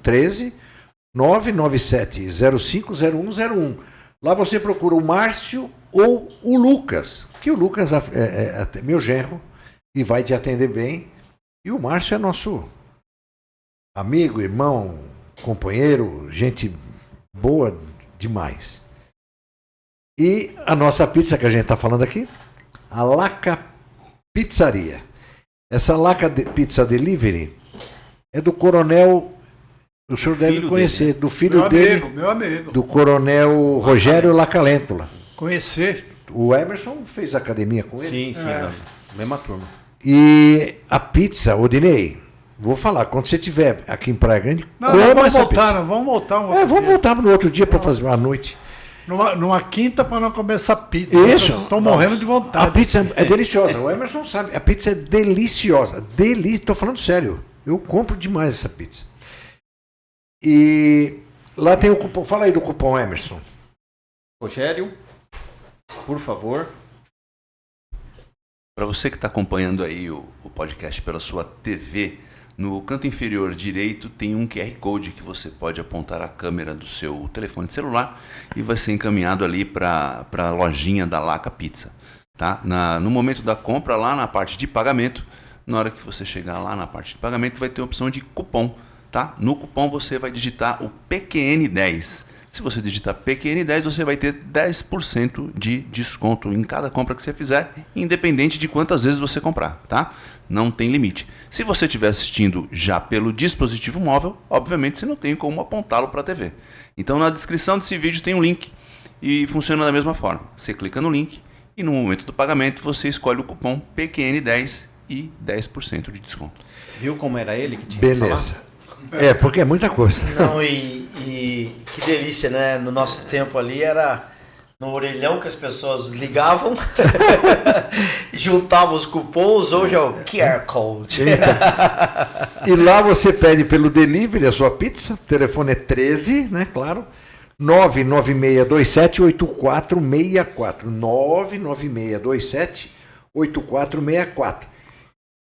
13997-050101. Lá você procura o Márcio ou o Lucas, que o Lucas é meu genro e vai te atender bem. E o Márcio é nosso amigo, irmão, companheiro, gente boa demais. E a nossa pizza que a gente está falando aqui, a Laca Pizzaria. Essa Laca Pizza Delivery é do coronel, o senhor deve conhecer, do filho dele, meu amigo. do coronel Rogério Lacalêntula. Conhecer. O Emerson fez academia com ele. Sim, mesma turma. E a pizza, Odinei, vou falar, quando você estiver aqui em Praia Grande, vamos voltar vamos voltar no outro dia para fazer à noite. Numa quinta para não comer essa pizza. Isso. Estou morrendo de vontade. A pizza é deliciosa, o Emerson sabe, a pizza é deliciosa. Tô falando sério, eu compro demais essa pizza. E lá tem o cupom, fala aí do cupom, Emerson. Rogério, por favor. Para você que está acompanhando aí o podcast pela sua TV, no canto inferior direito tem um QR Code que você pode apontar a câmera do seu telefone celular e vai ser encaminhado ali para a lojinha da Laca Pizza. Tá? No momento da compra, lá na parte de pagamento, na hora que você chegar lá na parte de pagamento, vai ter a opção de cupom. Tá? No cupom você vai digitar o PQN10. Se você digitar PQN10, você vai ter 10% de desconto em cada compra que você fizer, independente de quantas vezes você comprar, tá? Não tem limite. Se você estiver assistindo já pelo dispositivo móvel, obviamente você não tem como apontá-lo para a TV. Então na descrição desse vídeo tem um link e funciona da mesma forma. Você clica no link e no momento do pagamento você escolhe o cupom PQN10 e 10% de desconto. Viu como era ele que tinha Beleza. que falar? Porque é muita coisa. Não, e que delícia, né? No nosso tempo ali era no orelhão que as pessoas ligavam, juntavam os cupons, hoje é o QR Code. E lá você pede pelo delivery a sua pizza, o telefone é 13, né, claro, 99627-8464, 99627-8464.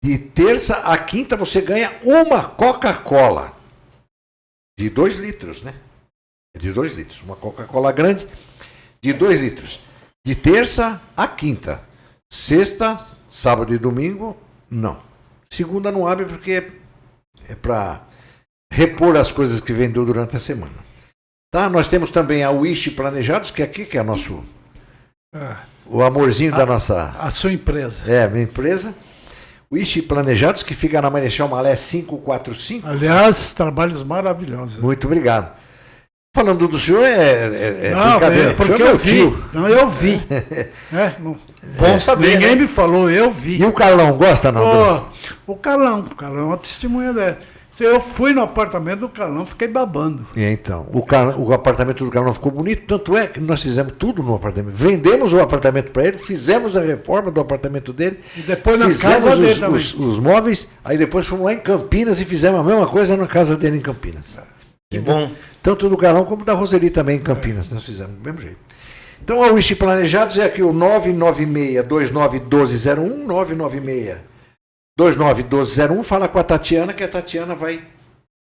De terça a quinta você ganha uma Coca-Cola de 2 litros, né? De 2 litros. Uma Coca-Cola grande de 2 litros. De terça a quinta. Sexta, sábado e domingo, não. Segunda não abre porque é para repor as coisas que vendeu durante a semana. Tá? Nós temos também a Wish Planejados, que aqui que é nosso o amorzinho da nossa... A sua empresa. Minha empresa. Wish Planejados, que fica na Marechal Malé 545. Aliás, trabalhos maravilhosos. Muito obrigado. Falando do senhor, não, brincadeira. Porque eu vi. Não, eu vi. Bom saber. Ninguém me falou, eu vi. E o Carlão, gosta não? O Carlão é uma testemunha dela. Eu fui no apartamento do Carlão, fiquei babando. E então, o apartamento do Carlão ficou bonito, tanto é que nós fizemos tudo no apartamento. Vendemos o apartamento para ele, fizemos a reforma do apartamento dele, E depois na fizemos casa dele também. os móveis, aí depois fomos lá em Campinas e fizemos a mesma coisa na casa dele em Campinas. Que bom. Tanto do Carlão como da Roseli também em Campinas, nós fizemos do mesmo jeito. Então, a Wish Planejados é aqui o 996-291201, 996-291201, fala com a Tatiana, que a Tatiana vai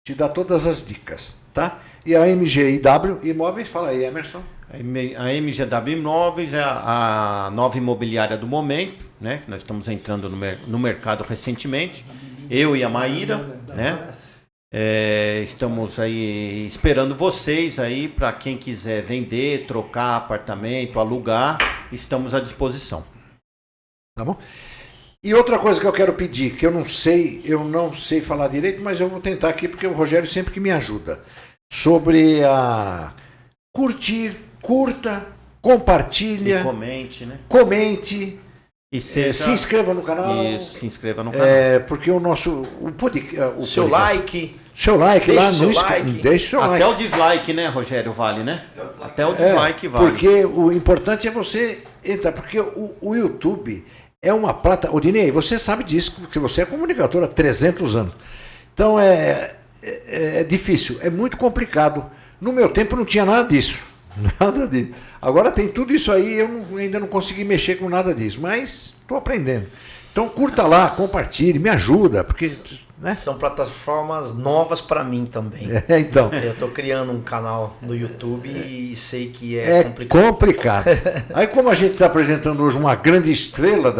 te dar todas as dicas, tá? E a MGIW Imóveis, fala aí, Emerson. A MGW Imóveis é a nova imobiliária do momento, né? Nós estamos entrando no mercado recentemente. Eu e a Maíra, né? Estamos aí esperando vocês aí para quem quiser vender, trocar apartamento, alugar, estamos à disposição. Tá bom? E outra coisa que eu quero pedir, que eu não sei falar direito, mas eu vou tentar aqui porque o Rogério sempre que me ajuda, sobre a curta, compartilha, E comente, né? comente, E seja... se inscreva no canal. Isso, se inscreva no canal. Porque o nosso o Seu podcast- like. seu like Deixa lá o seu no like. deixa o seu Até like. o dislike, né, Rogério, vale, né? Até o dislike vale. Porque o importante é você entrar, porque o YouTube é uma plata. O Dinei, você sabe disso, porque você é comunicador há 300 anos. Então é difícil, é muito complicado. No meu tempo não tinha nada disso. Nada disso. Agora tem tudo isso aí, eu ainda não consegui mexer com nada disso, mas estou aprendendo. Então curta lá, compartilhe, me ajuda, porque. Né? São plataformas novas para mim também. Então. Eu tô criando um canal no YouTube e sei que É complicado. complicado. Aí, como a gente está apresentando hoje uma grande estrela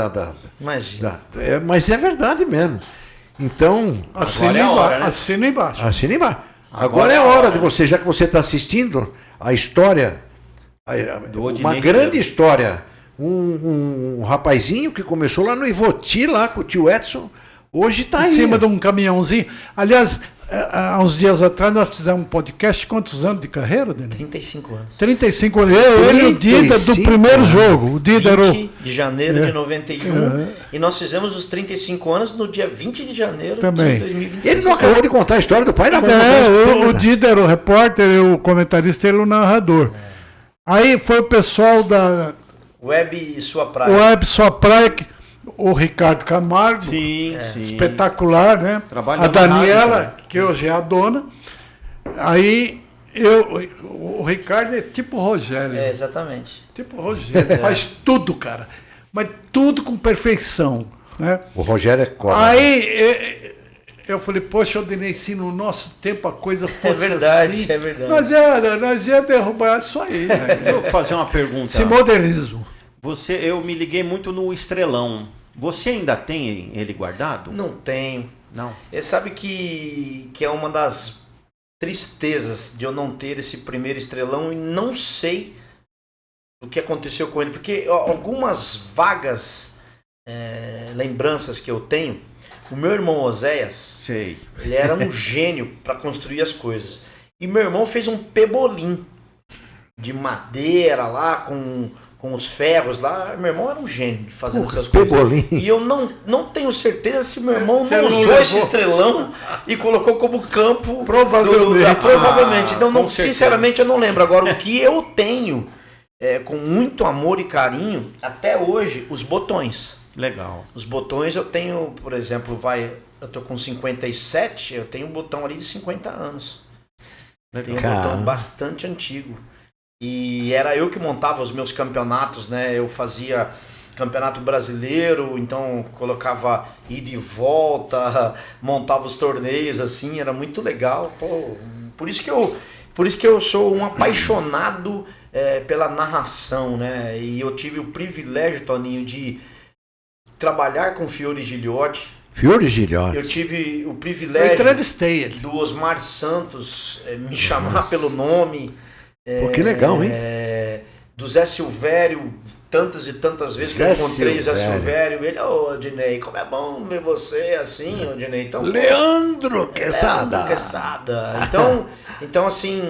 Imagina. mas é verdade mesmo. Então, Assina é a hora, né? Assina embaixo. assine embaixo. Agora é a hora de você, já que você está assistindo a história, Do uma Odinei grande Ribeiro. história. Um rapazinho que começou lá no Ivoti, lá com o tio Edson, hoje está Em aí. cima de um caminhãozinho. Aliás, há uns dias atrás nós fizemos um podcast. Quantos anos de carreira, Denis? 35 anos. 35 anos. Ele e o Dida do 35 primeiro anos. jogo. O Dida era o... 20 de janeiro de 91. E nós fizemos os 35 anos no dia 20 de janeiro Também. de 2026. Ele não acabou de contar a história do pai da mãe. O Dida era o repórter, o comentarista, ele o narrador. Aí foi o pessoal da Web e sua praia. Web Sua Praia, o Ricardo Camargo, Sim. espetacular, né? Trabalhou A no Daniela, rádio, que hoje é a dona. Aí o Ricardo é tipo o Rogério. Exatamente. Tipo o Rogério, faz tudo, cara. Mas tudo com perfeição, né? O Rogério é cobra. Aí eu falei, poxa, Odinei, se no nosso tempo a coisa fosse verdade, assim, é verdade. nós ia derrubar isso aí, né? Deixa eu fazer uma pergunta. Esse modernismo. Eu me liguei muito no Estrelão. Você ainda tem ele guardado? Não tenho. Não. Você sabe que é uma das tristezas de eu não ter esse primeiro estrelão e não sei o que aconteceu com ele. Porque algumas vagas lembranças que eu tenho, o meu irmão Oséias, Sei. ele era um gênio para construir as coisas. E meu irmão fez um pebolim de madeira lá, com os ferros lá. Meu irmão era um gênio de fazer essas coisas. Pebolim. E eu não tenho certeza se meu irmão Você não não usou levou? esse estrelão e colocou como campo. Provavelmente. Provavelmente. Então, com certeza. sinceramente, eu não lembro. Agora, o que eu tenho, com muito amor e carinho, até hoje, os botões. Legal. Os botões eu tenho, por exemplo, eu tô com 57, eu tenho um botão ali de 50 anos. Tem um Caramba. botão bastante antigo. E era eu que montava os meus campeonatos, né? Eu fazia campeonato brasileiro, então colocava ida e volta, montava os torneios assim, era muito legal. Pô, por isso que eu sou um apaixonado pela narração, né? E eu tive o privilégio, Toninho, de trabalhar com Fiore Giliotti. Fiore Gilhote. Eu tive o Eu privilégio entrevistei ele. do Osmar Santos me chamar pelo nome. Pô, que legal, hein? Do Zé Silvério, tantas e tantas vezes que Zé eu encontrei o Zé Silvério. Silvério. Ele, ô Dinei, como é bom ver você assim, ô Dinei. Então, Leandro Quesada. Quesada. Então assim,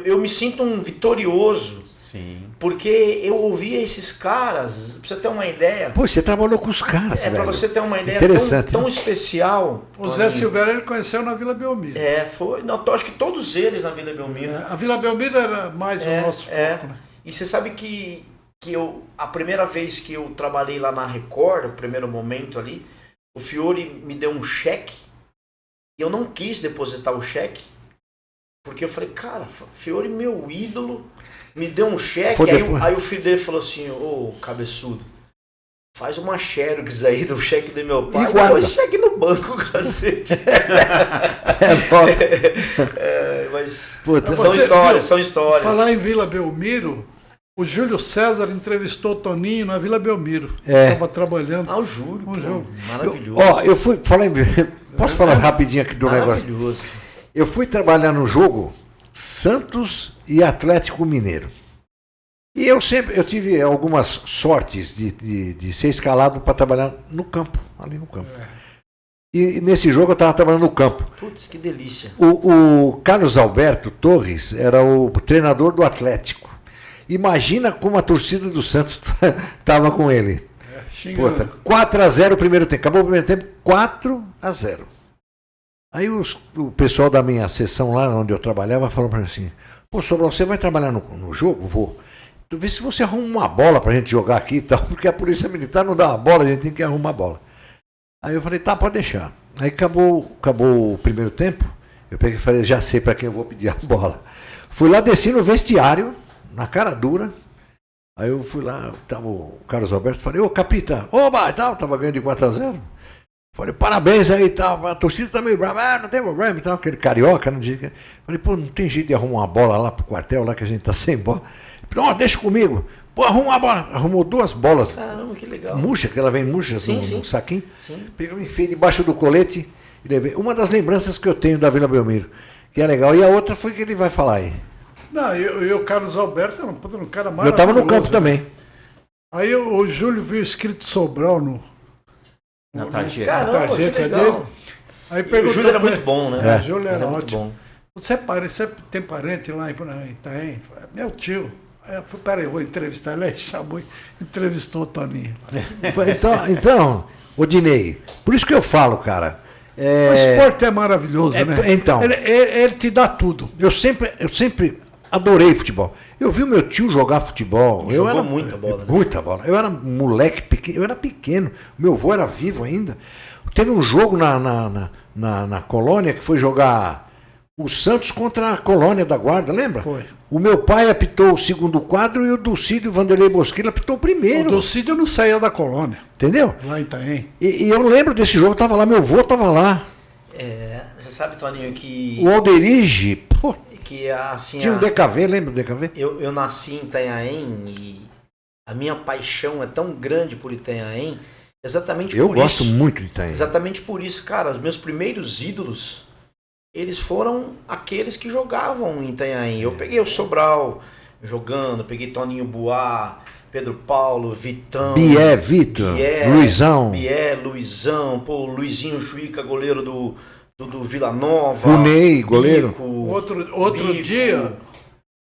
eu me sinto um vitorioso Sim. Porque eu ouvia esses caras, pra você ter uma ideia. Pô, você trabalhou com os caras, Pra velho. você ter uma ideia Interessante, tão né? especial. O Zé Silveira ele conheceu na Vila Belmiro. Foi. Não, acho que todos eles na Vila Belmiro. A Vila Belmiro era mais o nosso foco, né? E você sabe que a primeira vez que eu trabalhei lá na Record, o primeiro momento ali, o Fiore me deu um cheque e eu não quis depositar o cheque, porque eu falei, cara, Fiore, meu ídolo, me deu um cheque. Aí o filho dele falou assim, ô, cabeçudo, faz uma xerox aí do cheque do meu pai e guarda esse cheque no banco, cacete. Mas Puta, são histórias. Falar em Vila Belmiro, o Júlio César entrevistou o Toninho na Vila Belmiro. Estava trabalhando. O Júlio, maravilhoso. Eu fui posso falar rapidinho aqui do negócio? Maravilhoso. Eu fui trabalhar no jogo Santos e Atlético Mineiro. E eu tive algumas sortes de ser escalado para trabalhar no campo, ali no campo. E nesse jogo eu estava trabalhando no campo. Putz, que delícia. O Carlos Alberto Torres era o treinador do Atlético. Imagina como a torcida do Santos estava com ele. Puta, 4-0 o primeiro tempo. Acabou o primeiro tempo, 4-0. Aí o pessoal da minha sessão lá, onde eu trabalhava, falou para mim assim, pô, Sobral, você vai trabalhar no jogo? Vou. Então, vê se você arruma uma bola pra gente jogar aqui e tal, porque a polícia militar não dá a bola, a gente tem que arrumar a bola. Aí eu falei, tá, pode deixar. Aí acabou o primeiro tempo, eu peguei e falei, já sei pra quem eu vou pedir a bola. Fui lá, desci no vestiário, na cara dura. Aí eu fui lá, tava o Carlos Alberto, falei, ô capita, oba, e tal, tava ganhando de 4-0. Falei, parabéns aí e tal, a torcida tá meio brava, não tem problema e tal, aquele carioca, não diga. Falei, pô, não tem jeito de arrumar uma bola lá pro quartel, lá que a gente tá sem bola. Não, deixa comigo. Pô, arruma uma bola. Arrumou 2 bolas. Caramba, que legal. Murcha, que ela vem murcha no saquinho. Sim. Peguei, enfiei debaixo do colete e levei. Uma das lembranças que eu tenho da Vila Belmiro, que é legal. E a outra foi que ele vai falar aí. Não, e o Carlos Alberto era um cara maravilhoso. Eu tava no campo também. Aí o Júlio viu escrito Sobral na tarjeta. Caramba, dele. Aí o Júlio era muito bom, né? O Júlio era ótimo. Bom. Você tem parente lá em Itaém? Meu tio. Aí eu falei, peraí, eu vou entrevistar ele. Aí chamou e entrevistou o Toninho. Então, Odinei, por isso que eu falo, cara. O esporte é maravilhoso, né? Então, ele te dá tudo. Eu sempre adorei futebol. Eu vi o meu tio jogar futebol. Jogou muita bola. Né? Muita bola. Eu era moleque pequeno, eu era pequeno. Meu avô era vivo ainda. Teve um jogo na Colônia que foi jogar o Santos contra a Colônia da Guarda, lembra? Foi. O meu pai apitou o segundo quadro e o Dulcídio Vanderlei Bosquilha apitou o primeiro. O Dulcídio não saía da Colônia. Entendeu? Lá em Itaém. E eu lembro desse jogo, eu tava lá, meu avô tava lá. Você sabe, Toninho, que... O Alderige, pô. Que assim, tinha um DKV, lembra do DKV? Eu nasci em Itanhaém e a minha paixão é tão grande por Itanhaém, exatamente por isso. Eu gosto muito de Itanhaém. Exatamente por isso, cara, os meus primeiros ídolos, eles foram aqueles que jogavam em Itanhaém. Eu peguei o Sobral jogando, peguei Toninho Buá, Pedro Paulo, Vitão. Vitor, Luizão. Luizão, pô, Luizinho Juíca, goleiro do Vila Nova. O Ney, goleiro. Outro dia,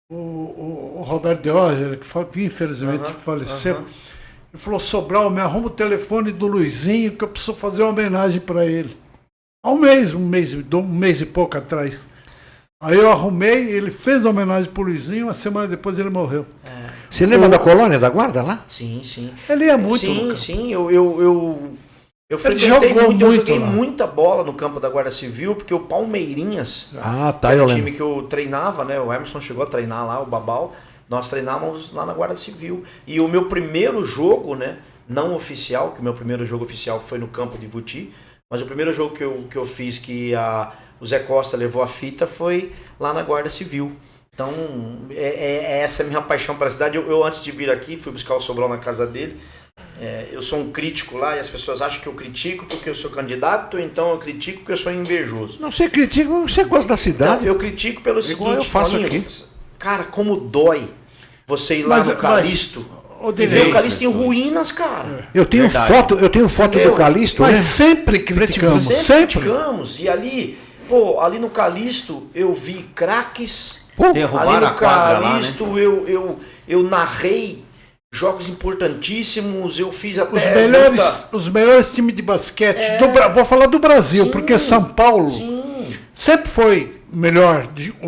o Roberto Deóger, que infelizmente faleceu, ele falou, Sobral, me arruma o telefone do Luizinho que eu preciso fazer uma homenagem para ele. Há um mês e pouco atrás. Aí eu arrumei, ele fez a homenagem pro Luizinho, uma semana depois ele morreu. Você lembra da Colônia da Guarda lá? Sim. Ele ia muito. Sim, eu frequentei muito, eu joguei muita bola no campo da Guarda Civil, porque o Palmeirinhas, era o time que eu treinava, né? O Emerson chegou a treinar lá, o Babal, nós treinávamos lá na Guarda Civil. E o meu primeiro jogo, né, não oficial, que o meu primeiro jogo oficial foi no campo de Vuti, mas o primeiro jogo que eu fiz, que o Zé Costa levou a fita, foi lá na Guarda Civil. Então, essa é a minha paixão pela cidade. Eu antes de vir aqui, fui buscar o Sobral na casa dele. Eu sou um crítico lá e as pessoas acham que eu critico porque eu sou candidato, então eu critico porque eu sou invejoso. Não, você critica porque você gosta da cidade. Não, eu critico pelo seguinte, eu faço aqui. Cara, como dói você ir lá no Calixto e ver o Calixto em ruínas, cara. Eu tenho foto do Calixto, mas né? sempre criticamos. Sempre criticamos. E ali no Calixto eu vi craques Pô, Derrubaram ali a no quadra Calixto lá, né? eu narrei jogos importantíssimos, eu fiz até Os melhores times de basquete, vou falar do Brasil, Sim, porque São Paulo sim, sempre foi o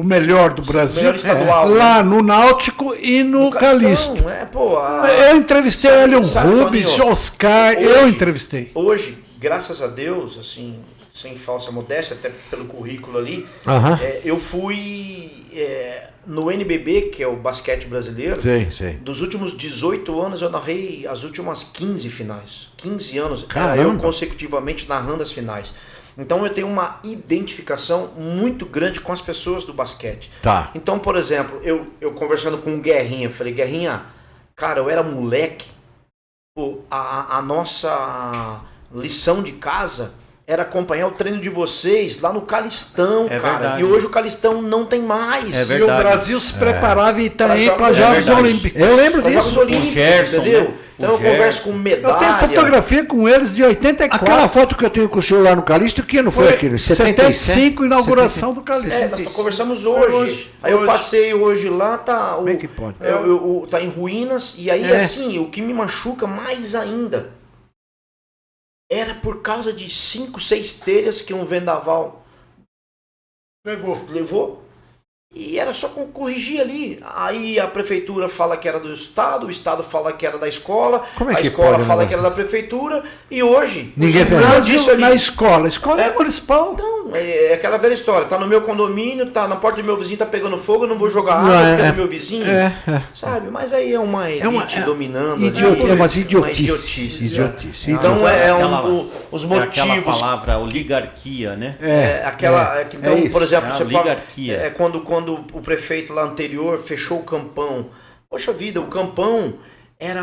melhor do Brasil, melhor estadual, lá no Náutico e no Calixto. Eu entrevistei Sabe, Hélio sabe, Rubens, Toninho, Oscar, hoje- eu entrevistei. Hoje, graças a Deus, assim, sem falsa modéstia, até pelo currículo ali, Aham. eu fui no NBB, que é o basquete brasileiro. Sei. Dos últimos 18 anos, eu narrei as últimas 15 finais. 15 anos, Caramba. eu consecutivamente narrando as finais. Então eu tenho uma identificação muito grande com as pessoas do basquete. Tá. Então, por exemplo, eu conversando com o Guerrinha, falei, Guerrinha, cara, eu era moleque, pô, a nossa lição de casa era acompanhar o treino de vocês lá no Calistão, É cara. verdade. E hoje o Calistão não tem mais. É E o verdade. Brasil se preparava em Itaém Pra para Jogos- Jogos verdade. Olímpicos. Eu lembro Para Jogos disso. Olímpicos, O Gerson, entendeu? né? Então O eu converso Gerson. com Eu medalha. tenho fotografia com eles de 84. Aquela foto que eu tenho com o senhor lá no Calixto, que não foi aquele? 75, inauguração do Calixto. Nós conversamos hoje. Hoje. Aí eu passei hoje lá, tá. Como é que pode? Tá em ruínas. E aí, assim, o que me machuca mais ainda era por causa de 5, 6 telhas que um vendaval levou. E era só corrigir ali. Aí a prefeitura fala que era do Estado, o Estado fala que era da escola, Como é a que escola pode, fala né? que era da prefeitura, e hoje Ninguém os fez lugares nada. disso ali. Na escola. Escola é municipal. Então, é aquela velha história. Tá no meu condomínio, tá na porta do meu vizinho, tá pegando fogo, eu não vou jogar água Não, porque é é- do meu vizinho. Sabe? Mas aí é uma elite dominando. É umas Uma idiotice. idiotice. Então, Então Aquela os motivos. palavra oligarquia, né? Então, é isso. por exemplo, É a você oligarquia. quando o prefeito lá anterior fechou o Campão. Poxa vida, o Campão era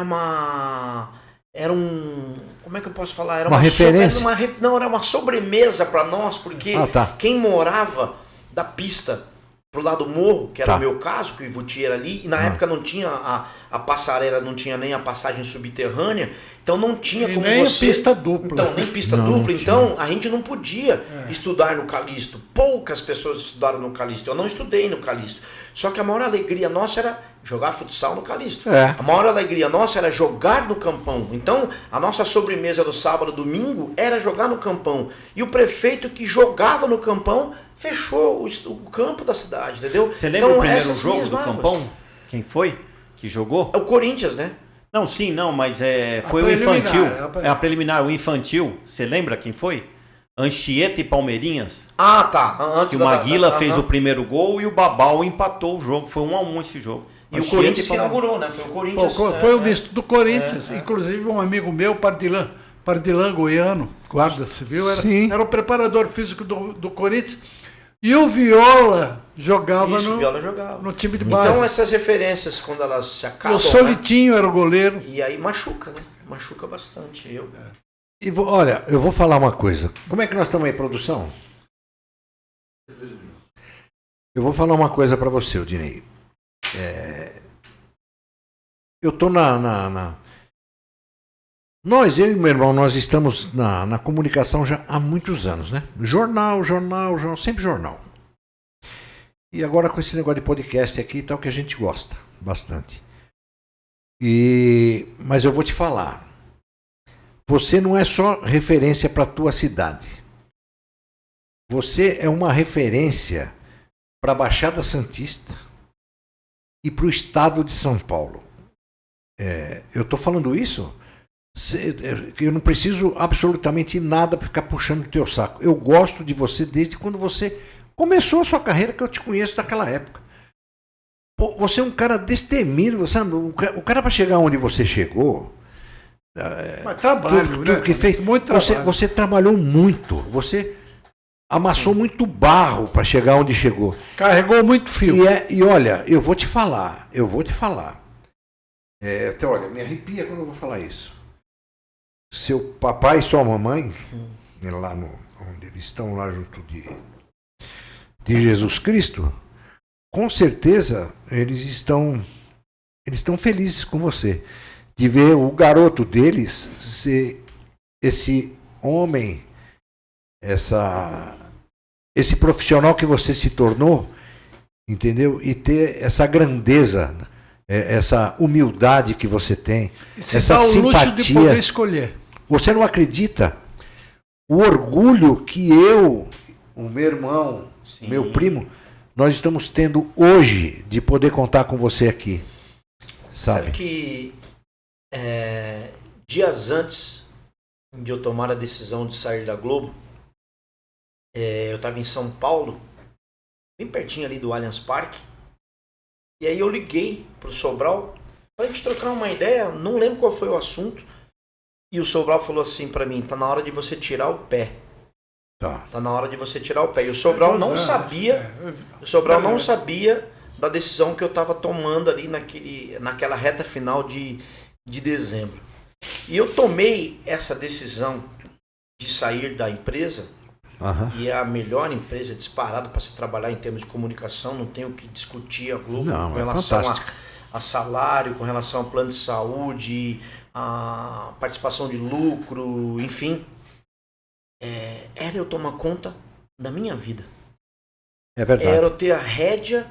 como é que eu posso falar? Era Uma referência? Não, era uma sobremesa para nós, porque quem morava da pista pro lado do morro, que era o meu caso, que o Ivuti era ali, e na época não tinha a passarela, não tinha nem a passagem subterrânea, então não tinha como nem você... pista dupla. Então, nem pista dupla, então a gente não podia estudar no Calixto. Poucas pessoas estudaram no Calixto, eu não estudei no Calixto. Só que a maior alegria nossa era jogar futsal no Calixto. A maior alegria nossa era jogar no Campão. Então, a nossa sobremesa do sábado e domingo era jogar no Campão. E o prefeito que jogava no Campão fechou o campo da cidade, entendeu? Você lembra Então, o primeiro essas jogo minhas do mágoas. Campão? Quem foi que jogou? É o Corinthians, né? Não, sim, não, mas foi o preliminar, infantil. é A preliminar, o infantil. Você lembra quem foi? Anchieta e Palmeirinhas. Ah, tá. Antes Que o Maguila da- fez aham. o primeiro gol e o Babal empatou o jogo. Foi 1-1 esse jogo. E o Anchieta Corinthians que Palmeirinhas. inaugurou, né? Foi o Corinthians. Foi o misto do Corinthians. Inclusive um amigo meu, Pardilan Goiano, guarda civil, Sim. era o preparador físico do Corinthians. E o Viola jogava, Isso, o Viola jogava. no time de base. Então essas referências, quando elas se acabam, o Solitinho era o goleiro. né? E aí machuca, né? Machuca bastante. Olha, eu vou falar uma coisa. Como é que nós estamos aí, produção? Eu vou falar uma coisa para você, Odinei. Eu tô Nós, eu e meu irmão, nós estamos na comunicação já há muitos anos, né? Jornal, sempre jornal. E agora com esse negócio de podcast aqui e tal, que a gente gosta bastante. Mas eu vou te falar. Você não é só referência para a tua cidade. Você é uma referência para a Baixada Santista e para o estado de São Paulo. Eu estou falando isso, eu não preciso absolutamente nada para ficar puxando o teu saco. Eu gosto de você desde quando você começou a sua carreira, que eu te conheço daquela época. Pô, você é um cara destemido, sabe? O cara para chegar onde você chegou... Mas trabalho, tudo que fez, muito trabalho. Você trabalhou muito, você amassou muito barro para chegar onde chegou. Carregou muito fio. E olha, eu vou te falar. Até olha, me arrepia quando eu vou falar isso. Seu papai e sua mamãe, lá onde eles estão lá junto de Jesus Cristo, com certeza eles estão felizes com você. De ver o garoto deles ser esse homem, esse profissional que você se tornou, entendeu? E ter essa grandeza, essa humildade que você tem, E se essa dá o luxo de simpatia. poder escolher. Você não acredita o orgulho que eu, o meu irmão, Sim. meu primo, nós estamos tendo hoje de poder contar com você aqui. Sabe Sabe? que dias antes de eu tomar a decisão de sair da Globo, eu estava em São Paulo, bem pertinho ali do Allianz Parque, e aí eu liguei pro Sobral pra gente trocar uma ideia, não lembro qual foi o assunto, e o Sobral falou assim pra mim, tá na hora de você tirar o pé. Tá na hora de você tirar o pé. E o Sobral não sabia, o Sobral não sabia da decisão que eu estava tomando ali naquela reta final de dezembro. E eu tomei essa decisão de sair da empresa, e é a melhor empresa disparada para se trabalhar em termos de comunicação, não tenho o que discutir a Globo Não, com é relação fantástico. a salário, com relação ao plano de saúde, a participação de lucro, enfim. Era eu tomar conta da minha vida. É verdade. Era eu ter a rédea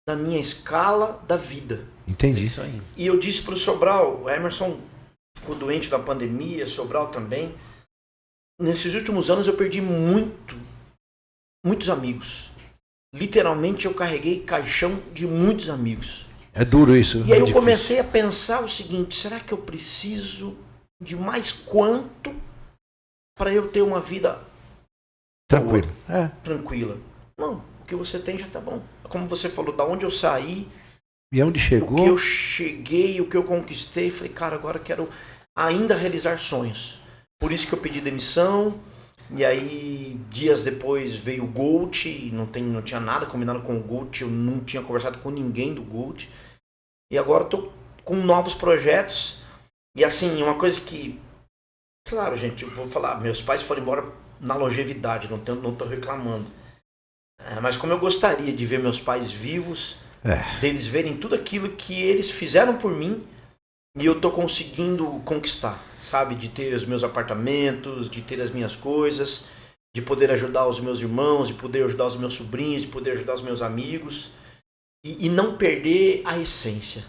da minha escala da vida. Entendi. Isso aí. E eu disse pro Sobral, o Emerson ficou doente da pandemia, Sobral também. Nesses últimos anos eu perdi muitos amigos. Literalmente eu carreguei caixão de muitos amigos. É duro isso. E aí eu difícil. comecei a pensar o seguinte, será que eu preciso de mais quanto para eu ter uma vida Tranquilo. tranquila? Não, o que você tem já tá bom. Como você falou, da onde eu saí, E onde o chegou? que eu cheguei, o que eu conquistei, falei, cara, agora eu quero ainda realizar sonhos. Por isso que eu pedi demissão, e aí dias depois veio o Gold, não tinha nada combinado com o Gold, eu não tinha conversado com ninguém do Gold. E agora eu tô com novos projetos, e assim, uma coisa que, claro, gente, eu vou falar, meus pais foram embora na longevidade, não tô reclamando. Mas como eu gostaria de ver meus pais vivos, deles verem tudo aquilo que eles fizeram por mim e eu tô conseguindo conquistar, sabe? De ter os meus apartamentos, de ter as minhas coisas, de poder ajudar os meus irmãos, de poder ajudar os meus sobrinhos, de poder ajudar os meus amigos e não perder a essência.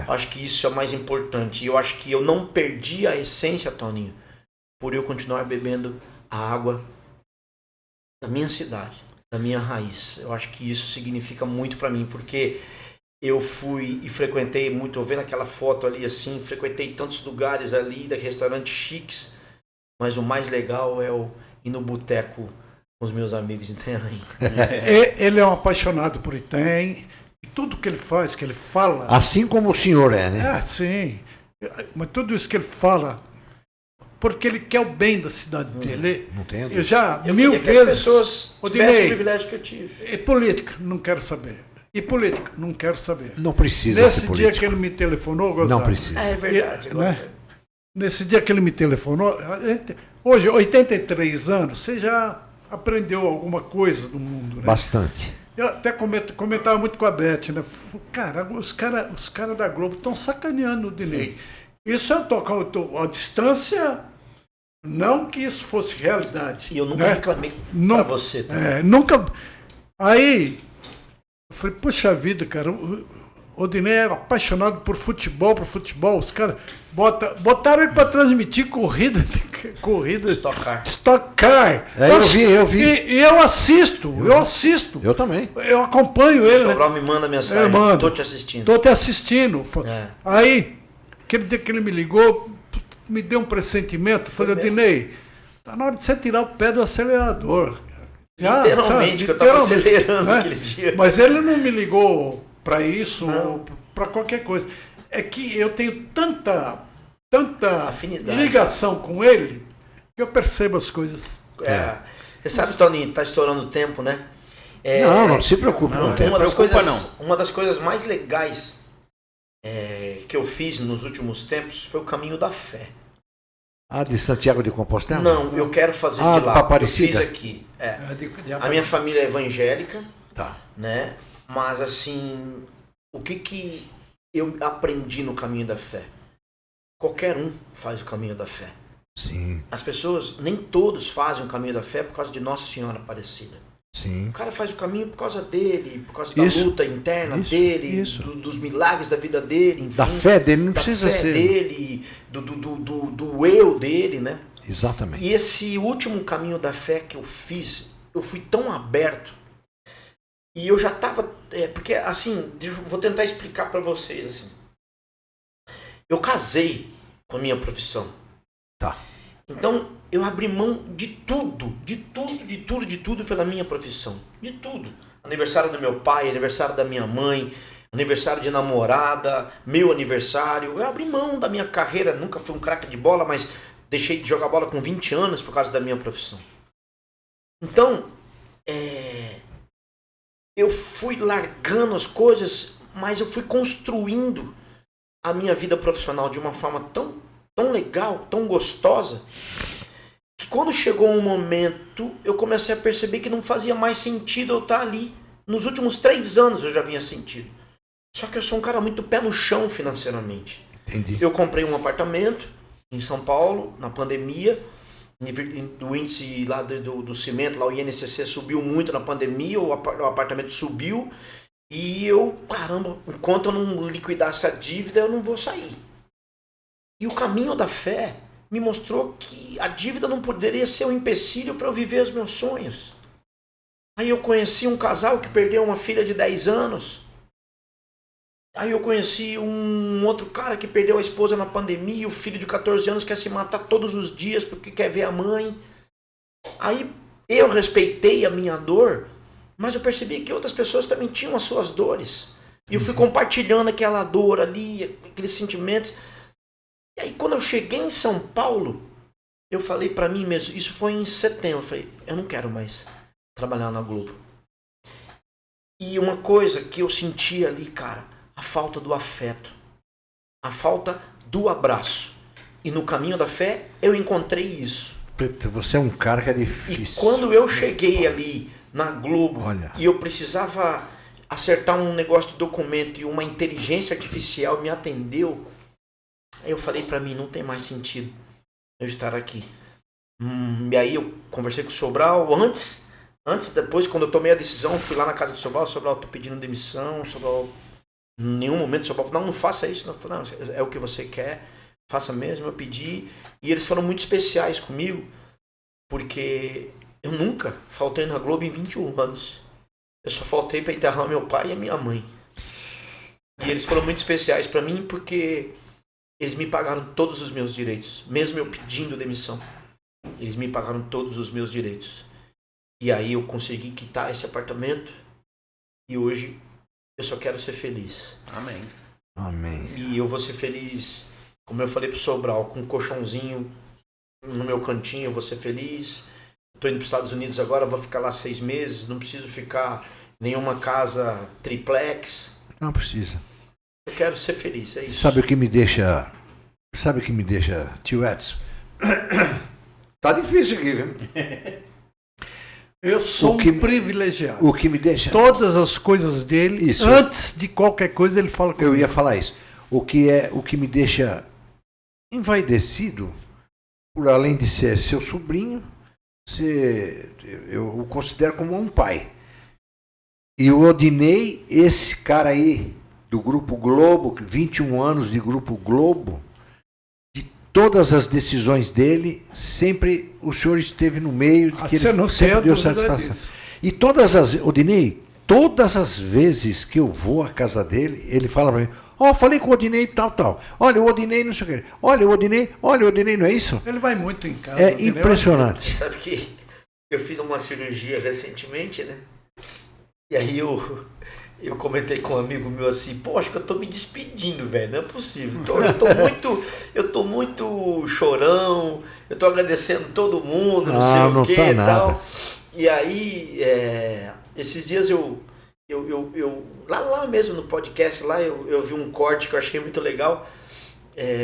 Acho que isso é o mais importante. E eu acho que eu não perdi a essência, Toninho, por eu continuar bebendo a água da minha cidade, da minha raiz. Eu acho que isso significa muito pra mim, porque eu fui e frequentei muito, eu vendo aquela foto ali assim, frequentei tantos lugares ali, de restaurantes chiques, mas o mais legal é eu ir no boteco com os meus amigos em Itanhaém. Ele é um apaixonado por Itanhaém, e tudo que ele faz, que ele fala... Assim como o senhor é, né? Sim. Mas tudo isso que ele fala, porque ele quer o bem da cidade dele. Não tem. Eu já, Eu mil queria que as vezes... pessoas tivessem Odinei, o privilégio que eu tive. E política, não quero saber. E política, não quero saber. Não precisa Nesse ser dia político. que ele me telefonou, Gonzalo, Não precisa. É verdade. né? Nesse dia que ele me telefonou, hoje, 83 anos, você já aprendeu alguma coisa do mundo, né? Bastante. Eu até comentava muito com a Beth, né? Cara, os cara da Globo estão sacaneando o Dinei. Isso eu tocar a distância, não que isso fosse realidade. E eu nunca né? reclamei Não, pra você também. nunca. Aí, eu falei, poxa vida, cara, o Dinei é apaixonado por futebol, os caras botaram ele para transmitir corrida. Stock Car. Eu vi. E eu assisto. Eu também. Eu acompanho O ele. Sobral me manda mensagem, mando. tô te assistindo. Tô te assistindo. É. Aí, aquele dia que ele me ligou, me deu um pressentimento. Falei, mesmo? Dinei, tá na hora de você tirar o pé do acelerador. Literalmente, que eu tava acelerando aquele dia. Mas ele não me ligou para isso ou para qualquer coisa. É que eu tenho tanta Afinidade. ligação com ele que eu percebo as coisas. Você sabe, Toninho, tá estourando o tempo, né? Não se preocupe com o tempo. Uma das coisas mais legais que eu fiz nos últimos tempos foi o caminho da fé. De Santiago de Compostela? Não, eu quero fazer de lá. pra Eu Aparecida? fiz aqui. A minha família é evangélica, Tá. né? Mas assim, o que eu aprendi no caminho da fé? Qualquer um faz o caminho da fé. Sim. As pessoas, nem todos fazem o caminho da fé por causa de Nossa Senhora Aparecida. Sim. O cara faz o caminho por causa dele, por causa Isso. da luta interna Isso. dele, Isso. dos milagres da vida dele, enfim, Da fé dele, não da precisa fé ser. dele, do eu dele, né? Exatamente. E esse último caminho da fé que eu fiz, eu fui tão aberto e eu já estava, porque assim, vou tentar explicar para vocês assim. Eu casei com a minha profissão. Tá. Então eu abri mão de tudo pela minha profissão, de tudo. Aniversário do meu pai, aniversário da minha mãe, aniversário de namorada, meu aniversário. Eu abri mão da minha carreira, nunca fui um craque de bola, mas deixei de jogar bola com 20 anos por causa da minha profissão. Então, eu fui largando as coisas, mas eu fui construindo a minha vida profissional de uma forma tão legal, tão gostosa, que quando chegou um momento, eu comecei a perceber que não fazia mais sentido eu estar ali. Nos últimos 3 anos eu já vinha sentido. Só que eu sou um cara muito pé no chão financeiramente. Entendi. Eu comprei um apartamento em São Paulo, na pandemia. O índice lá do cimento, lá o INCC subiu muito na pandemia, o apartamento subiu. E eu, caramba, enquanto eu não liquidar essa dívida, eu não vou sair. E o caminho da fé me mostrou que a dívida não poderia ser um empecilho para eu viver os meus sonhos. Aí eu conheci um casal que perdeu uma filha de 10 anos. Aí eu conheci um outro cara que perdeu a esposa na pandemia e o filho de 14 anos quer se matar todos os dias porque quer ver a mãe. Aí eu respeitei a minha dor, mas eu percebi que outras pessoas também tinham as suas dores. E eu fui compartilhando aquela dor ali, aqueles sentimentos. E aí quando eu cheguei em São Paulo, eu falei pra mim mesmo, isso foi em setembro, eu falei, eu não quero mais trabalhar na Globo. E uma coisa que eu senti ali, cara, a falta do afeto, a falta do abraço. E no caminho da fé, eu encontrei isso. Você é um cara que é difícil. E quando eu cheguei ali na Globo, Olha. E eu precisava acertar um negócio de documento e uma inteligência artificial me atendeu, eu falei pra mim, não tem mais sentido eu estar aqui. E aí eu conversei com o Sobral, depois, quando eu tomei a decisão, fui lá na casa do Sobral, tô pedindo demissão, Sobral, em nenhum momento o Sobral falou, não faça isso, não, é o que você quer, faça mesmo, eu pedi, e eles foram muito especiais comigo, porque eu nunca faltei na Globo em 21 anos, eu só faltei para enterrar meu pai e a minha mãe, e eles foram muito especiais para mim, porque eles me pagaram todos os meus direitos, mesmo eu pedindo demissão, eles me pagaram todos os meus direitos, e aí eu consegui quitar esse apartamento, e hoje eu só quero ser feliz. Amém. Amém. E eu vou ser feliz, como eu falei pro Sobral, com um colchãozinho no meu cantinho, eu vou ser feliz. Estou indo para os Estados Unidos agora, vou ficar lá 6 meses, não preciso ficar em nenhuma casa triplex. Não precisa. Eu quero ser feliz, é isso. Sabe o que me deixa, tio Edson? Tá difícil aqui, viu? Eu sou O que- um privilegiado. O que me deixa... Todas as coisas dele, Isso. antes de qualquer coisa, ele fala comigo. Eu ia falar isso. O que me deixa envaidecido, por além de ser seu sobrinho, eu o considero como um pai. E o Odinei, esse cara aí do Grupo Globo, 21 anos de Grupo Globo, de todas as decisões dele, sempre o senhor esteve no meio, de que Você ele não sempre tem deu dúvida satisfação. disso. E Odinei, todas as vezes que eu vou à casa dele, ele fala para mim, falei com o Odinei tal. Olha, o Odinei não sei o que. Olha, o Odinei não é isso? Ele vai muito em casa. É entendeu? impressionante. Você sabe que eu fiz uma cirurgia recentemente, né? E aí eu comentei com um amigo meu assim, acho que eu tô me despedindo, velho, não é possível. Eu tô muito chorão, eu tô agradecendo todo mundo, não sei o que e tal. E aí, esses dias eu lá mesmo no podcast, lá eu vi um corte que eu achei muito legal,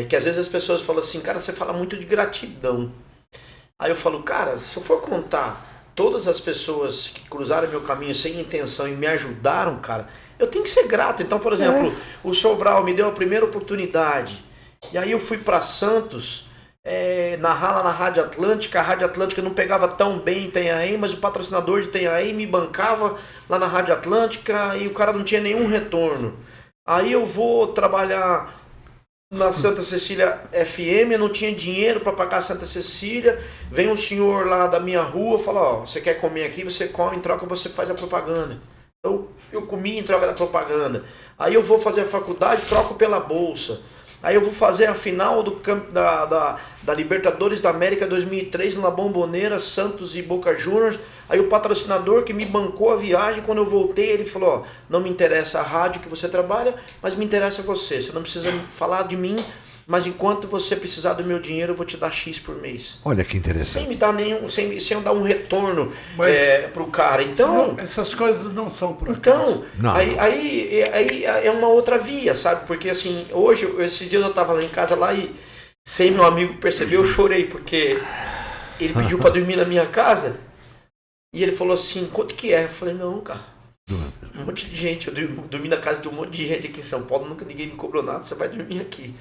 que às vezes as pessoas falam assim, cara, você fala muito de gratidão. Aí eu falo, cara, se eu for contar todas as pessoas que cruzaram meu caminho sem intenção e me ajudaram, cara, eu tenho que ser grato. Então, por exemplo, o Sobral me deu a primeira oportunidade. E aí eu fui para Santos narrar lá na Rádio Atlântica. A Rádio Atlântica não pegava tão bem em Itanhaém, mas o patrocinador de Itanhaém me bancava lá na Rádio Atlântica e o cara não tinha nenhum retorno. Aí eu vou trabalhar na Santa Cecília FM, eu não tinha dinheiro para pagar a Santa Cecília. Vem um senhor lá da minha rua e fala, ó, você quer comer aqui, você come, em troca você faz a propaganda. Então eu comi em troca da propaganda. Aí eu vou fazer a faculdade, troco pela bolsa. Aí eu vou fazer a final da Libertadores da América 2003 na Bombonera, Santos e Boca Juniors. Aí o patrocinador que me bancou a viagem, quando eu voltei, ele falou, ó, não me interessa a rádio que você trabalha, mas me interessa você. Você não precisa falar de mim, mas enquanto você precisar do meu dinheiro, eu vou te dar X por mês. Olha que interessante. Sem me dar sem eu dar um retorno Mas pro cara. Então, essas coisas não são por acaso. então, Não. aí é uma outra via, sabe? Porque assim, hoje, esses dias eu tava lá em casa lá e sem meu amigo perceber, eu chorei, porque ele pediu pra dormir na minha casa e ele falou assim, quanto que é? Eu falei, não, cara, um monte de gente, eu dormi na casa de um monte de gente aqui em São Paulo, nunca ninguém me cobrou nada, você vai dormir aqui.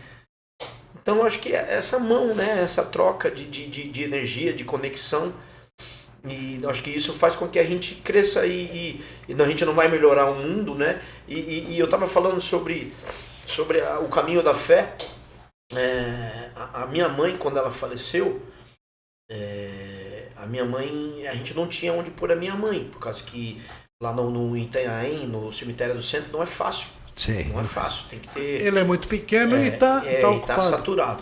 Então eu acho que essa mão, né, essa troca de energia, de conexão, e eu acho que isso faz com que a gente cresça e a gente não vai melhorar o mundo, né? E eu estava falando sobre o caminho da fé. A minha mãe, quando ela faleceu, a gente não tinha onde pôr a minha mãe, por causa que lá no Itanhaém, no cemitério do centro, não é fácil. Sim. Não é fácil, tem que ter... Ele é muito pequeno e tá ocupado. saturado.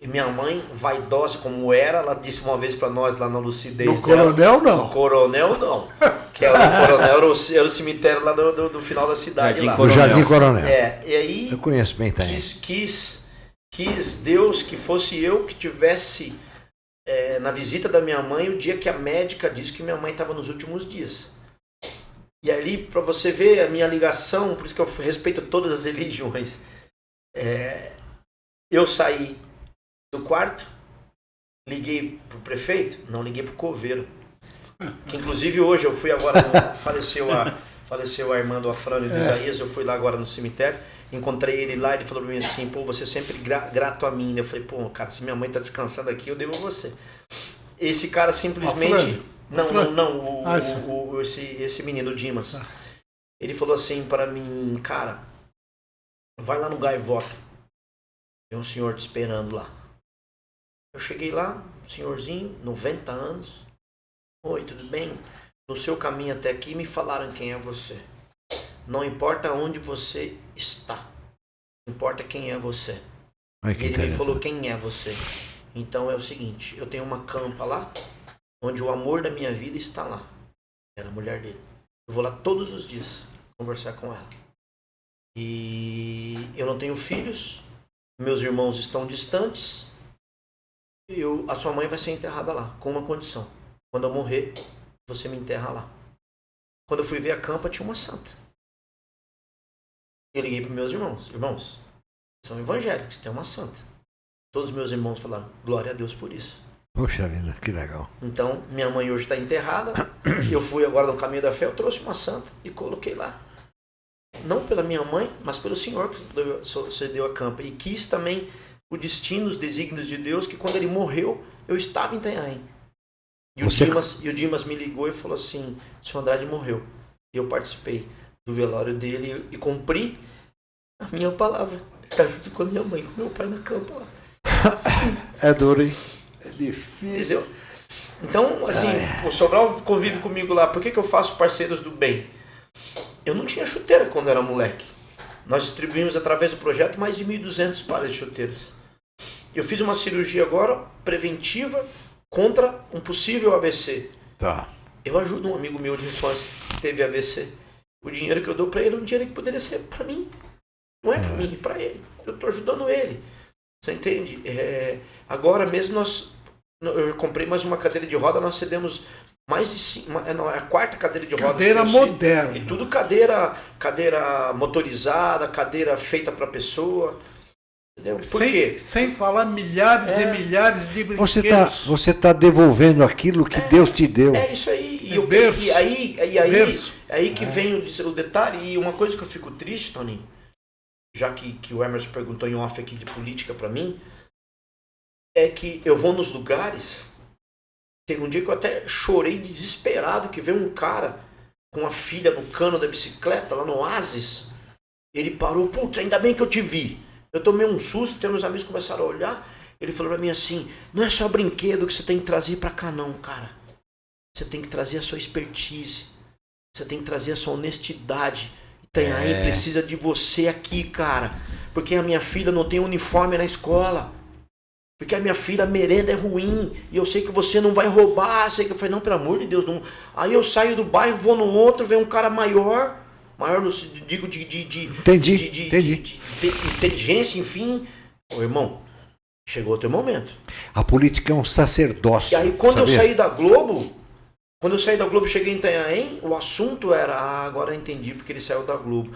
E minha mãe, vaidosa como era, ela disse uma vez pra nós lá na lucidez No dela... Coronel, não. No Coronel, não. Que era o Coronel, era o cemitério lá do final da cidade. Jardim lá. Do Jardim Coronel. E aí Eu conheço bem também. quis Deus que fosse eu que tivesse na visita da minha mãe o dia que a médica disse que minha mãe estava nos últimos dias. E ali, para você ver a minha ligação, por isso que eu respeito todas as religiões, eu saí do quarto, liguei pro prefeito, não liguei pro coveiro. Que inclusive hoje eu fui agora, faleceu a irmã do Afrânio do Isaías, eu fui lá agora no cemitério, encontrei ele lá, ele falou pra mim assim, pô, você é sempre grato a mim. Eu falei, pô, cara, se minha mãe tá descansando aqui, eu devo a você. Esse cara simplesmente... Esse menino, o Dimas. Ele falou assim para mim, cara, vai lá no Gaivota. Tem um senhor te esperando lá. Eu cheguei lá, um senhorzinho, 90 anos. Oi, tudo bem? No seu caminho até aqui me falaram quem é você. Não importa onde você está. Importa quem é você. Ele me falou quem é você. Então é o seguinte, eu tenho uma campa lá, onde o amor da minha vida está lá. Era a mulher dele. Eu vou lá todos os dias conversar com ela. E eu não tenho filhos, meus irmãos estão distantes, a sua mãe vai ser enterrada lá, com uma condição. Quando eu morrer, você me enterra lá. Quando eu fui ver a campa, tinha uma santa. Eu liguei para meus irmãos, são evangélicos, tem uma santa. Todos os meus irmãos falaram, glória a Deus por isso. Poxa vida, que legal. Então, minha mãe hoje está enterrada. Eu fui agora no caminho da fé, eu trouxe uma santa e coloquei lá. Não pela minha mãe, mas pelo Senhor que cedeu a campa. E quis também o destino, os desígnios de Deus, que quando ele morreu, eu estava em Itanhaém. E o Dimas me ligou e falou assim, o senhor Andrade morreu. E eu participei do velório dele e cumpri a minha palavra. Estar junto com a minha mãe, com meu pai na campa lá. É duro, hein? É difícil. Entendeu? Então, assim, o Sobral convive comigo lá. Por que eu faço parceiros do bem? Eu não tinha chuteira quando era moleque. Nós distribuímos através do projeto mais de 1.200 pares de chuteiras. Eu fiz uma cirurgia agora, preventiva, contra um possível AVC. Tá. Eu ajudo um amigo meu de infância que teve AVC. O dinheiro que eu dou para ele é um dinheiro que poderia ser para mim. Não é para mim, é para ele. Eu estou ajudando ele. Você entende? Agora mesmo eu comprei mais uma cadeira de roda, nós cedemos mais de 5, é a quarta cadeira de roda. Cadeira moderna. E tudo cadeira motorizada, cadeira feita para pessoa. Entendeu? Por quê? Sem falar milhares e milhares de brinquedos. Você tá devolvendo aquilo que Deus te deu. É isso aí. E aí que vem o detalhe. E uma coisa que eu fico triste, Toninho, já que o Emerson perguntou em off aqui de política para mim, é que eu vou nos lugares. Teve um dia que eu até chorei desesperado, que veio um cara com a filha no cano da bicicleta, lá no Oasis. Ele parou, putz, ainda bem que eu te vi. Eu tomei um susto, meus amigos começaram a olhar. Ele falou pra mim assim, não é só brinquedo que você tem que trazer pra cá não, cara. Você tem que trazer a sua expertise. Você tem que trazer a sua honestidade. Itanhaém precisa de você aqui, cara. Porque a minha filha não tem uniforme na escola. Porque a minha filha, a merenda é ruim. E eu sei que você não vai roubar. Sei que eu falei, não, pelo amor de Deus. Não. Aí eu saio do bairro, vou no outro, vem um cara maior. Maior, digo, de inteligência, enfim. Ô, irmão, chegou o teu momento. A política é um sacerdócio. E aí, quando sabia? eu saí da Globo, cheguei em Itanhaém, o assunto era, agora eu entendi porque ele saiu da Globo.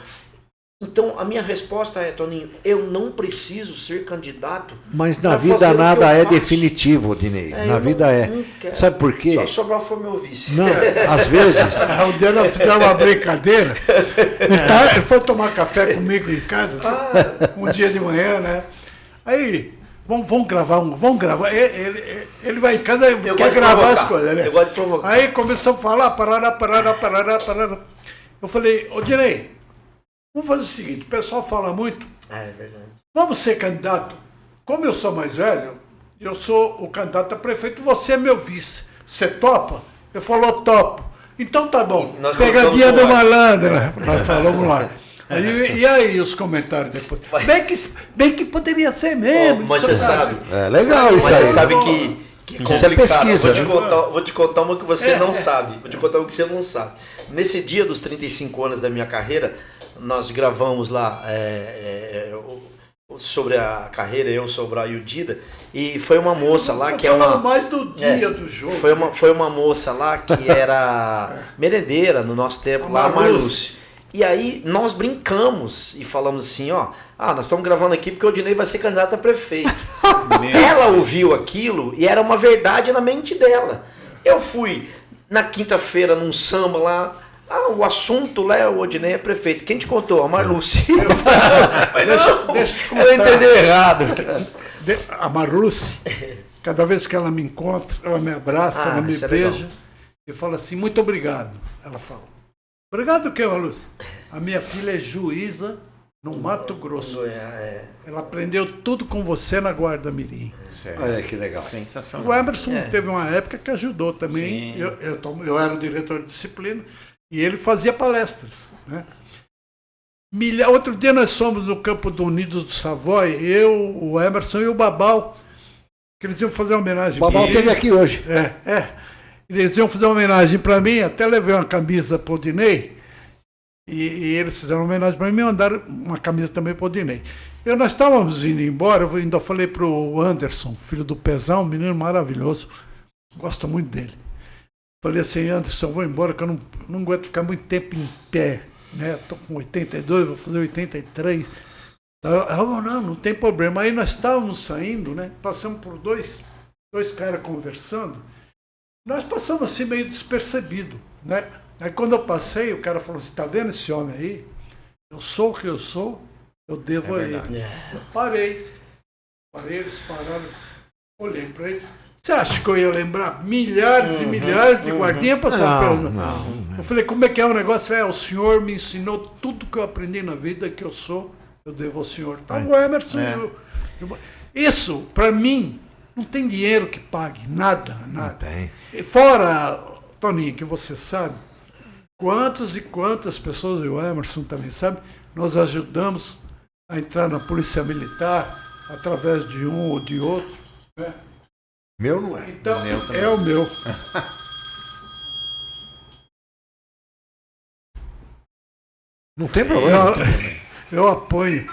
Então, a minha resposta é, Toninho, eu não preciso ser candidato. Mas na vida nada é definitivo, Odinei. Na vida não quero. Sabe por quê? Só Sobral foi meu vice. Não, às vezes. Um dia nós fizemos uma brincadeira. Ele foi tomar café comigo em casa, um dia de manhã, né? Aí, vamos gravar. Ele vai em casa e quer gravar as coisas, né? Eu gosto de provocar. Aí começamos a falar, parará. Eu falei, Odinei, vamos fazer o seguinte, o pessoal fala muito. É verdade. Vamos ser candidato. Como eu sou mais velho, eu sou o candidato a prefeito, você é meu vice. Você topa? Eu falou, topo. Então tá bom. Pegadinha do malandro. Nós falamos lá. E aí os comentários depois? Bem que poderia ser mesmo. Mas você sabe. É legal isso aí. Mas você sabe que é Isso é pesquisa. Vou te contar uma que você não sabe. Vou te contar uma que você não sabe. Nesse dia dos 35 anos da minha carreira, nós gravamos lá sobre a carreira, eu, Sobral e o Dida, e foi uma moça lá que é uma... mais do dia do jogo. Foi uma moça lá que era merendeira no nosso tempo, lá, a Marluce. E aí nós brincamos e falamos assim, ó, nós estamos gravando aqui porque o Odinei vai ser candidato a prefeito. Ela ouviu aquilo e era uma verdade na mente dela. Eu fui na quinta-feira num samba lá, o assunto lá é o Odinei é prefeito. Quem te contou? A Marluce. Deixa eu te contar. Eu entendi errado. A Marluce, cada vez que ela me encontra, ela me abraça, ela me beija e fala assim, muito obrigado. Ela fala, obrigado o quê, Marluce? A minha filha é juíza no Mato Grosso. Ela aprendeu tudo com você na Guarda Mirim. Olha que legal. Sensacional. O Emerson teve uma época que ajudou também. Eu era o diretor de disciplina e ele fazia palestras. Né? Outro dia nós fomos no campo do Unidos do Savoy, eu, o Emerson e o Babal, que eles iam fazer uma homenagem. O Babal esteve aqui hoje. Eles iam fazer uma homenagem para mim, até levei uma camisa para o Odinei, e eles fizeram uma homenagem para mim e mandaram uma camisa também para o Odinei. Nós estávamos indo embora, eu ainda falei para o Anderson, filho do Pezão, um menino maravilhoso, gosto muito dele. Falei assim, Anderson, vou embora que eu não aguento ficar muito tempo em pé. Estou com 82, vou fazer 83. Não tem problema. Aí nós estávamos saindo, né? Passamos por dois caras conversando. Nós passamos assim meio despercebido. Né? Aí quando eu passei, o cara falou assim, tá vendo esse homem aí? Eu sou o que eu sou, eu devo a ele. Eu parei, eles pararam, olhei para ele. Você acha que eu ia lembrar milhares e milhares de guardinhas passando pelo... Não. Eu falei, como é que é o negócio? O senhor me ensinou tudo que eu aprendi na vida, que eu sou, eu devo ao senhor. Então o Emerson... Isso, para mim, não tem dinheiro que pague, nada. Não tem. E fora, Toninho, que você sabe, quantas e quantas pessoas, e o Emerson também sabe, nós ajudamos a entrar na Polícia Militar através de um ou de outro, né? Meu não é. Então, é o meu. Não tem problema. Eu apoio.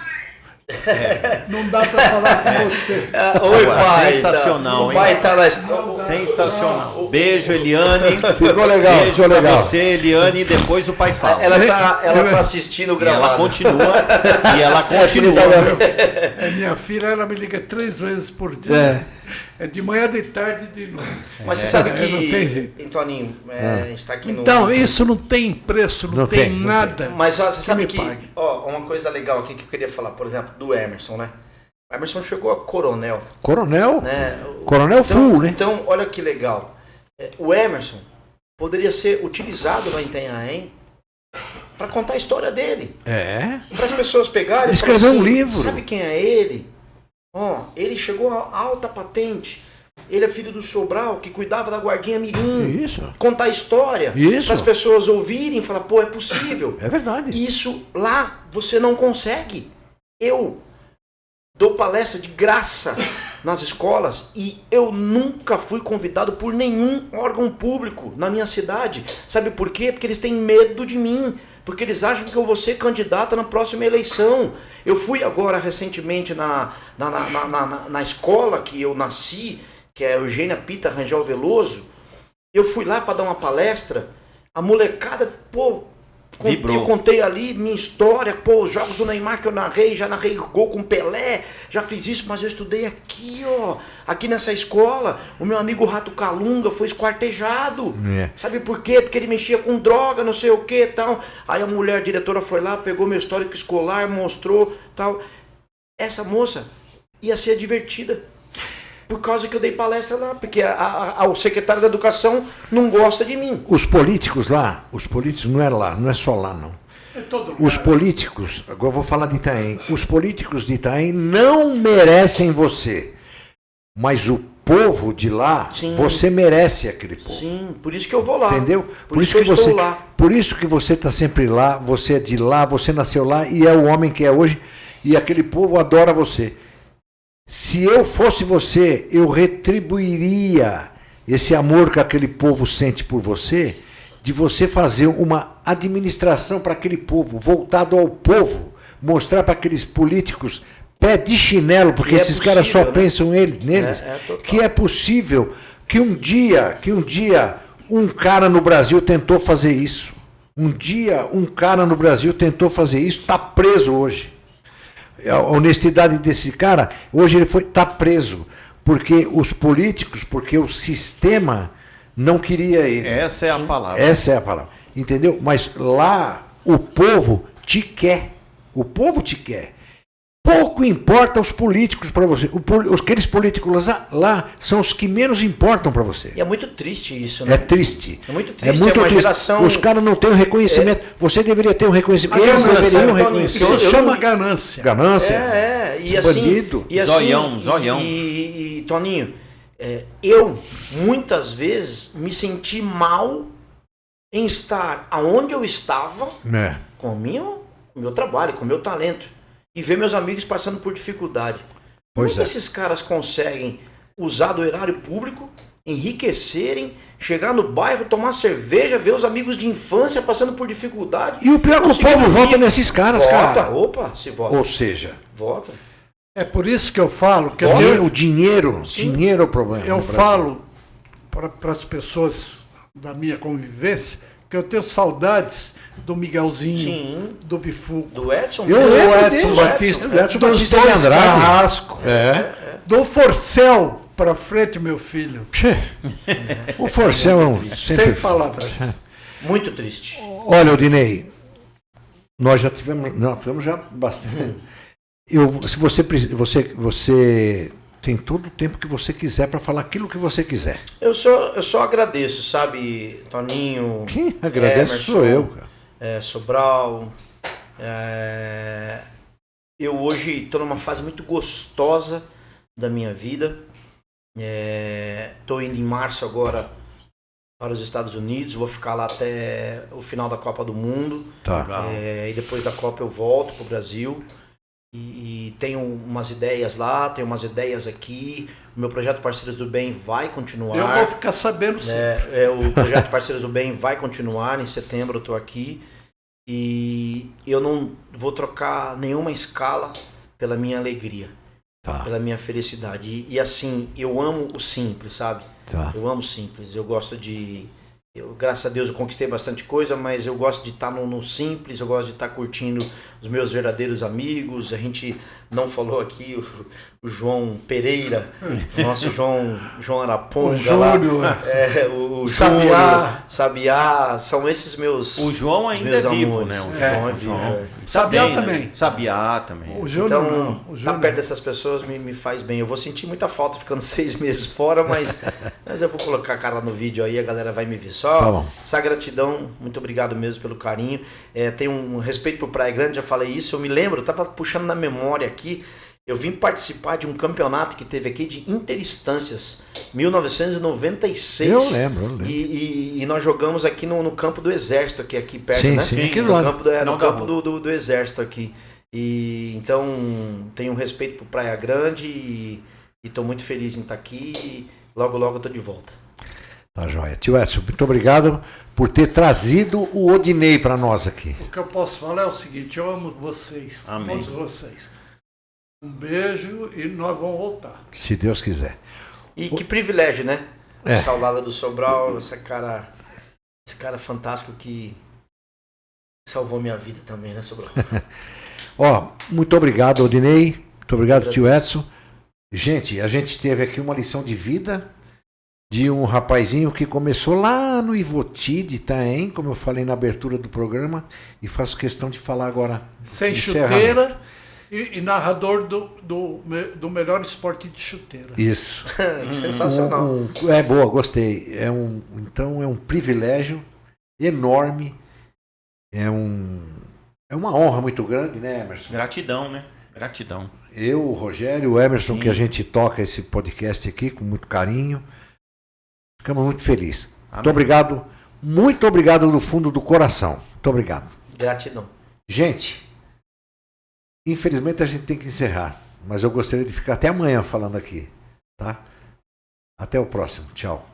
Não dá para falar com você. Oi, pai. Sensacional, O pai hein? tá lá. Sensacional. Beijo, Eliane. Ficou legal. Beijo pra você, Eliane, e depois o pai fala. Ela tá assistindo o E gravado. ela continua. Minha filha, ela me liga 3 vezes por dia. É de manhã, de tarde e de noite. Mas você sabe que, não tem jeito. Antoninho, a gente está aqui no... Então, isso não tem preço, não tem nada. Mas ó, você sabe me que, pague. uma coisa legal aqui que eu queria falar, por exemplo, do Emerson, né? O Emerson chegou a coronel. Coronel? Né? Coronel full, né? Então, olha que legal. O Emerson poderia ser utilizado lá em Itanhaém para contar a história dele. Para as pessoas pegarem e escrever assim, um livro. Sabe quem é ele? Ele chegou a alta patente. Ele é filho do Sobral, que cuidava da guardinha mirim. Isso. Contar a história. Isso. Para as pessoas ouvirem e falar, pô, é possível. É verdade. Isso lá você não consegue. Eu dou palestra de graça nas escolas e eu nunca fui convidado por nenhum órgão público na minha cidade. Sabe por quê? Porque eles têm medo de mim. Porque eles acham que eu vou ser candidata na próxima eleição. Eu fui agora recentemente na escola que eu nasci, que é a Eugênia Pita Rangel Veloso. Eu fui lá para dar uma palestra. A molecada, pô, eu contei ali minha história, os jogos do Neymar que eu narrei, já narrei gol com Pelé, já fiz isso, mas eu estudei aqui, aqui nessa escola. O meu amigo Rato Calunga foi esquartejado. Sabe por quê? Porque ele mexia com droga, não sei o que, tal. Aí a mulher, a diretora, foi lá, pegou meu histórico escolar, mostrou, tal. Essa moça ia ser divertida. Por causa que eu dei palestra lá, porque o secretário da Educação não gosta de mim. Os políticos não é lá, não é só lá, não. Os políticos, agora eu vou falar de Itanhaém, os políticos de Itanhaém não merecem você, mas o povo de lá, sim, você merece aquele povo. Sim, por isso que eu vou lá. Entendeu? Por isso que eu estou lá. Por isso que você está sempre lá, você é de lá, você nasceu lá e é o homem que é hoje, e aquele povo adora você. Se eu fosse você, eu retribuiria esse amor que aquele povo sente por você, de você fazer uma administração para aquele povo, voltado ao povo, mostrar para aqueles políticos pé de chinelo, porque esses caras só pensam neles, que é possível que um dia um cara no Brasil tentou fazer isso. Um dia um cara no Brasil tentou fazer isso, está preso hoje. A honestidade desse cara, hoje ele está preso, porque os políticos, porque o sistema não queria ele. Essa é a palavra. Essa é a palavra, entendeu? Mas lá o povo te quer, o povo te quer. Pouco importa os políticos para você. Aqueles políticos lá são os que menos importam para você. E é muito triste isso, né? É triste. É muito triste. É muito uma triste. Geração... Os caras não têm o reconhecimento. Você deveria ter um reconhecimento. Eles deveriam reconhecer. Isso chama ganância. Ganância. E assim, bandido. E assim, zoião. E Toninho, eu muitas vezes me senti mal em estar aonde eu estava com o meu trabalho, com o meu talento. E ver meus amigos passando por dificuldade. Como é que esses caras conseguem usar do erário público, enriquecerem, chegar no bairro, tomar cerveja, ver os amigos de infância passando por dificuldade? E o pior é que o povo vota nesses caras, cara. Se vota. Ou seja, vota. É por isso que eu falo que o dinheiro é o problema. Eu falo para as pessoas da minha convivência que eu tenho saudades do Miguelzinho, sim, do Bifu, do Edson, do Edson Batista, dos dois Carrasco, do Forcel para frente, meu filho. O Forcel é um... Sem palavras. Muito triste. Olha, Odinei, nós já tivemos já bastante. Se você tem todo o tempo que você quiser para falar aquilo que você quiser. Eu só agradeço, sabe, Toninho. Quem agradece Emerson, sou eu, cara. Sobral. Eu hoje estou numa fase muito gostosa da minha vida. Estou indo em março agora para os Estados Unidos. Vou ficar lá até o final da Copa do Mundo. Tá. E depois da Copa eu volto para o Brasil. E tenho umas ideias lá, tenho umas ideias aqui. O meu projeto Parceiros do Bem vai continuar. Eu vou ficar sabendo sempre. O projeto Parceiros do Bem vai continuar. Em setembro eu estou aqui. E eu não vou trocar nenhuma escala pela minha alegria, pela minha felicidade. E assim, eu amo o simples, sabe? Eu amo o simples. Eu gosto de... graças a Deus eu conquistei bastante coisa, mas eu gosto de estar no simples, eu gosto de estar curtindo os meus verdadeiros amigos. A gente não falou aqui, o João Pereira, o nosso João Araponga, O Júlio. lá, o Sabiá. Sabiá, são esses meus. O João ainda meus é vivo, amores. né? O João é vivo. Sabiá bem, né? também. Sabiá também. O Júnior Então, não. O tá Júnior. perto dessas pessoas me faz bem. Eu vou sentir muita falta ficando 6 meses fora, mas eu vou colocar a cara no vídeo aí, a galera vai me ver. Só Tá bom. essa gratidão, muito obrigado mesmo pelo carinho. Tenho um respeito por Praia Grande, já falei isso. Eu me lembro, eu tava puxando na memória aqui. Eu vim participar de um campeonato que teve aqui de Interinstâncias, 1996. Eu lembro. E nós jogamos aqui no campo do Exército, aqui perto, Sim, né? sim, aqui do No lado. campo, no Não, campo não. do Exército aqui. E então tenho um respeito por Praia Grande e estou muito feliz em estar aqui. E logo eu tô de volta. Tá joia. Tio Edson, muito obrigado por ter trazido o Odinei para nós aqui. O que eu posso falar é o seguinte, eu amo vocês, Amém. todos vocês. Um beijo e nós vamos voltar. Se Deus quiser. E que privilégio, né? É. Estar ao lado do Sobral, esse cara fantástico que salvou minha vida também, né, Sobral? Ó, muito obrigado, Odinei. Muito obrigado, tio Edson. Gente, a gente teve aqui uma lição de vida de um rapazinho que começou lá no Ivoti de Itaém, como eu falei na abertura do programa, e faço questão de falar agora. Sem encerramento. chuteira e narrador do melhor esporte de chuteira. Isso. Sensacional. É boa, gostei. Então é um privilégio enorme. É uma honra muito grande, né, Emerson? Gratidão, né? Gratidão. Eu, o Rogério, o Emerson, Sim. que a gente toca esse podcast aqui com muito carinho. Ficamos muito felizes. Muito Amém. obrigado. Muito obrigado do fundo do coração. Muito obrigado. Gratidão. Gente, infelizmente a gente tem que encerrar. Mas eu gostaria de ficar até amanhã falando aqui. Tá? Até o próximo. Tchau.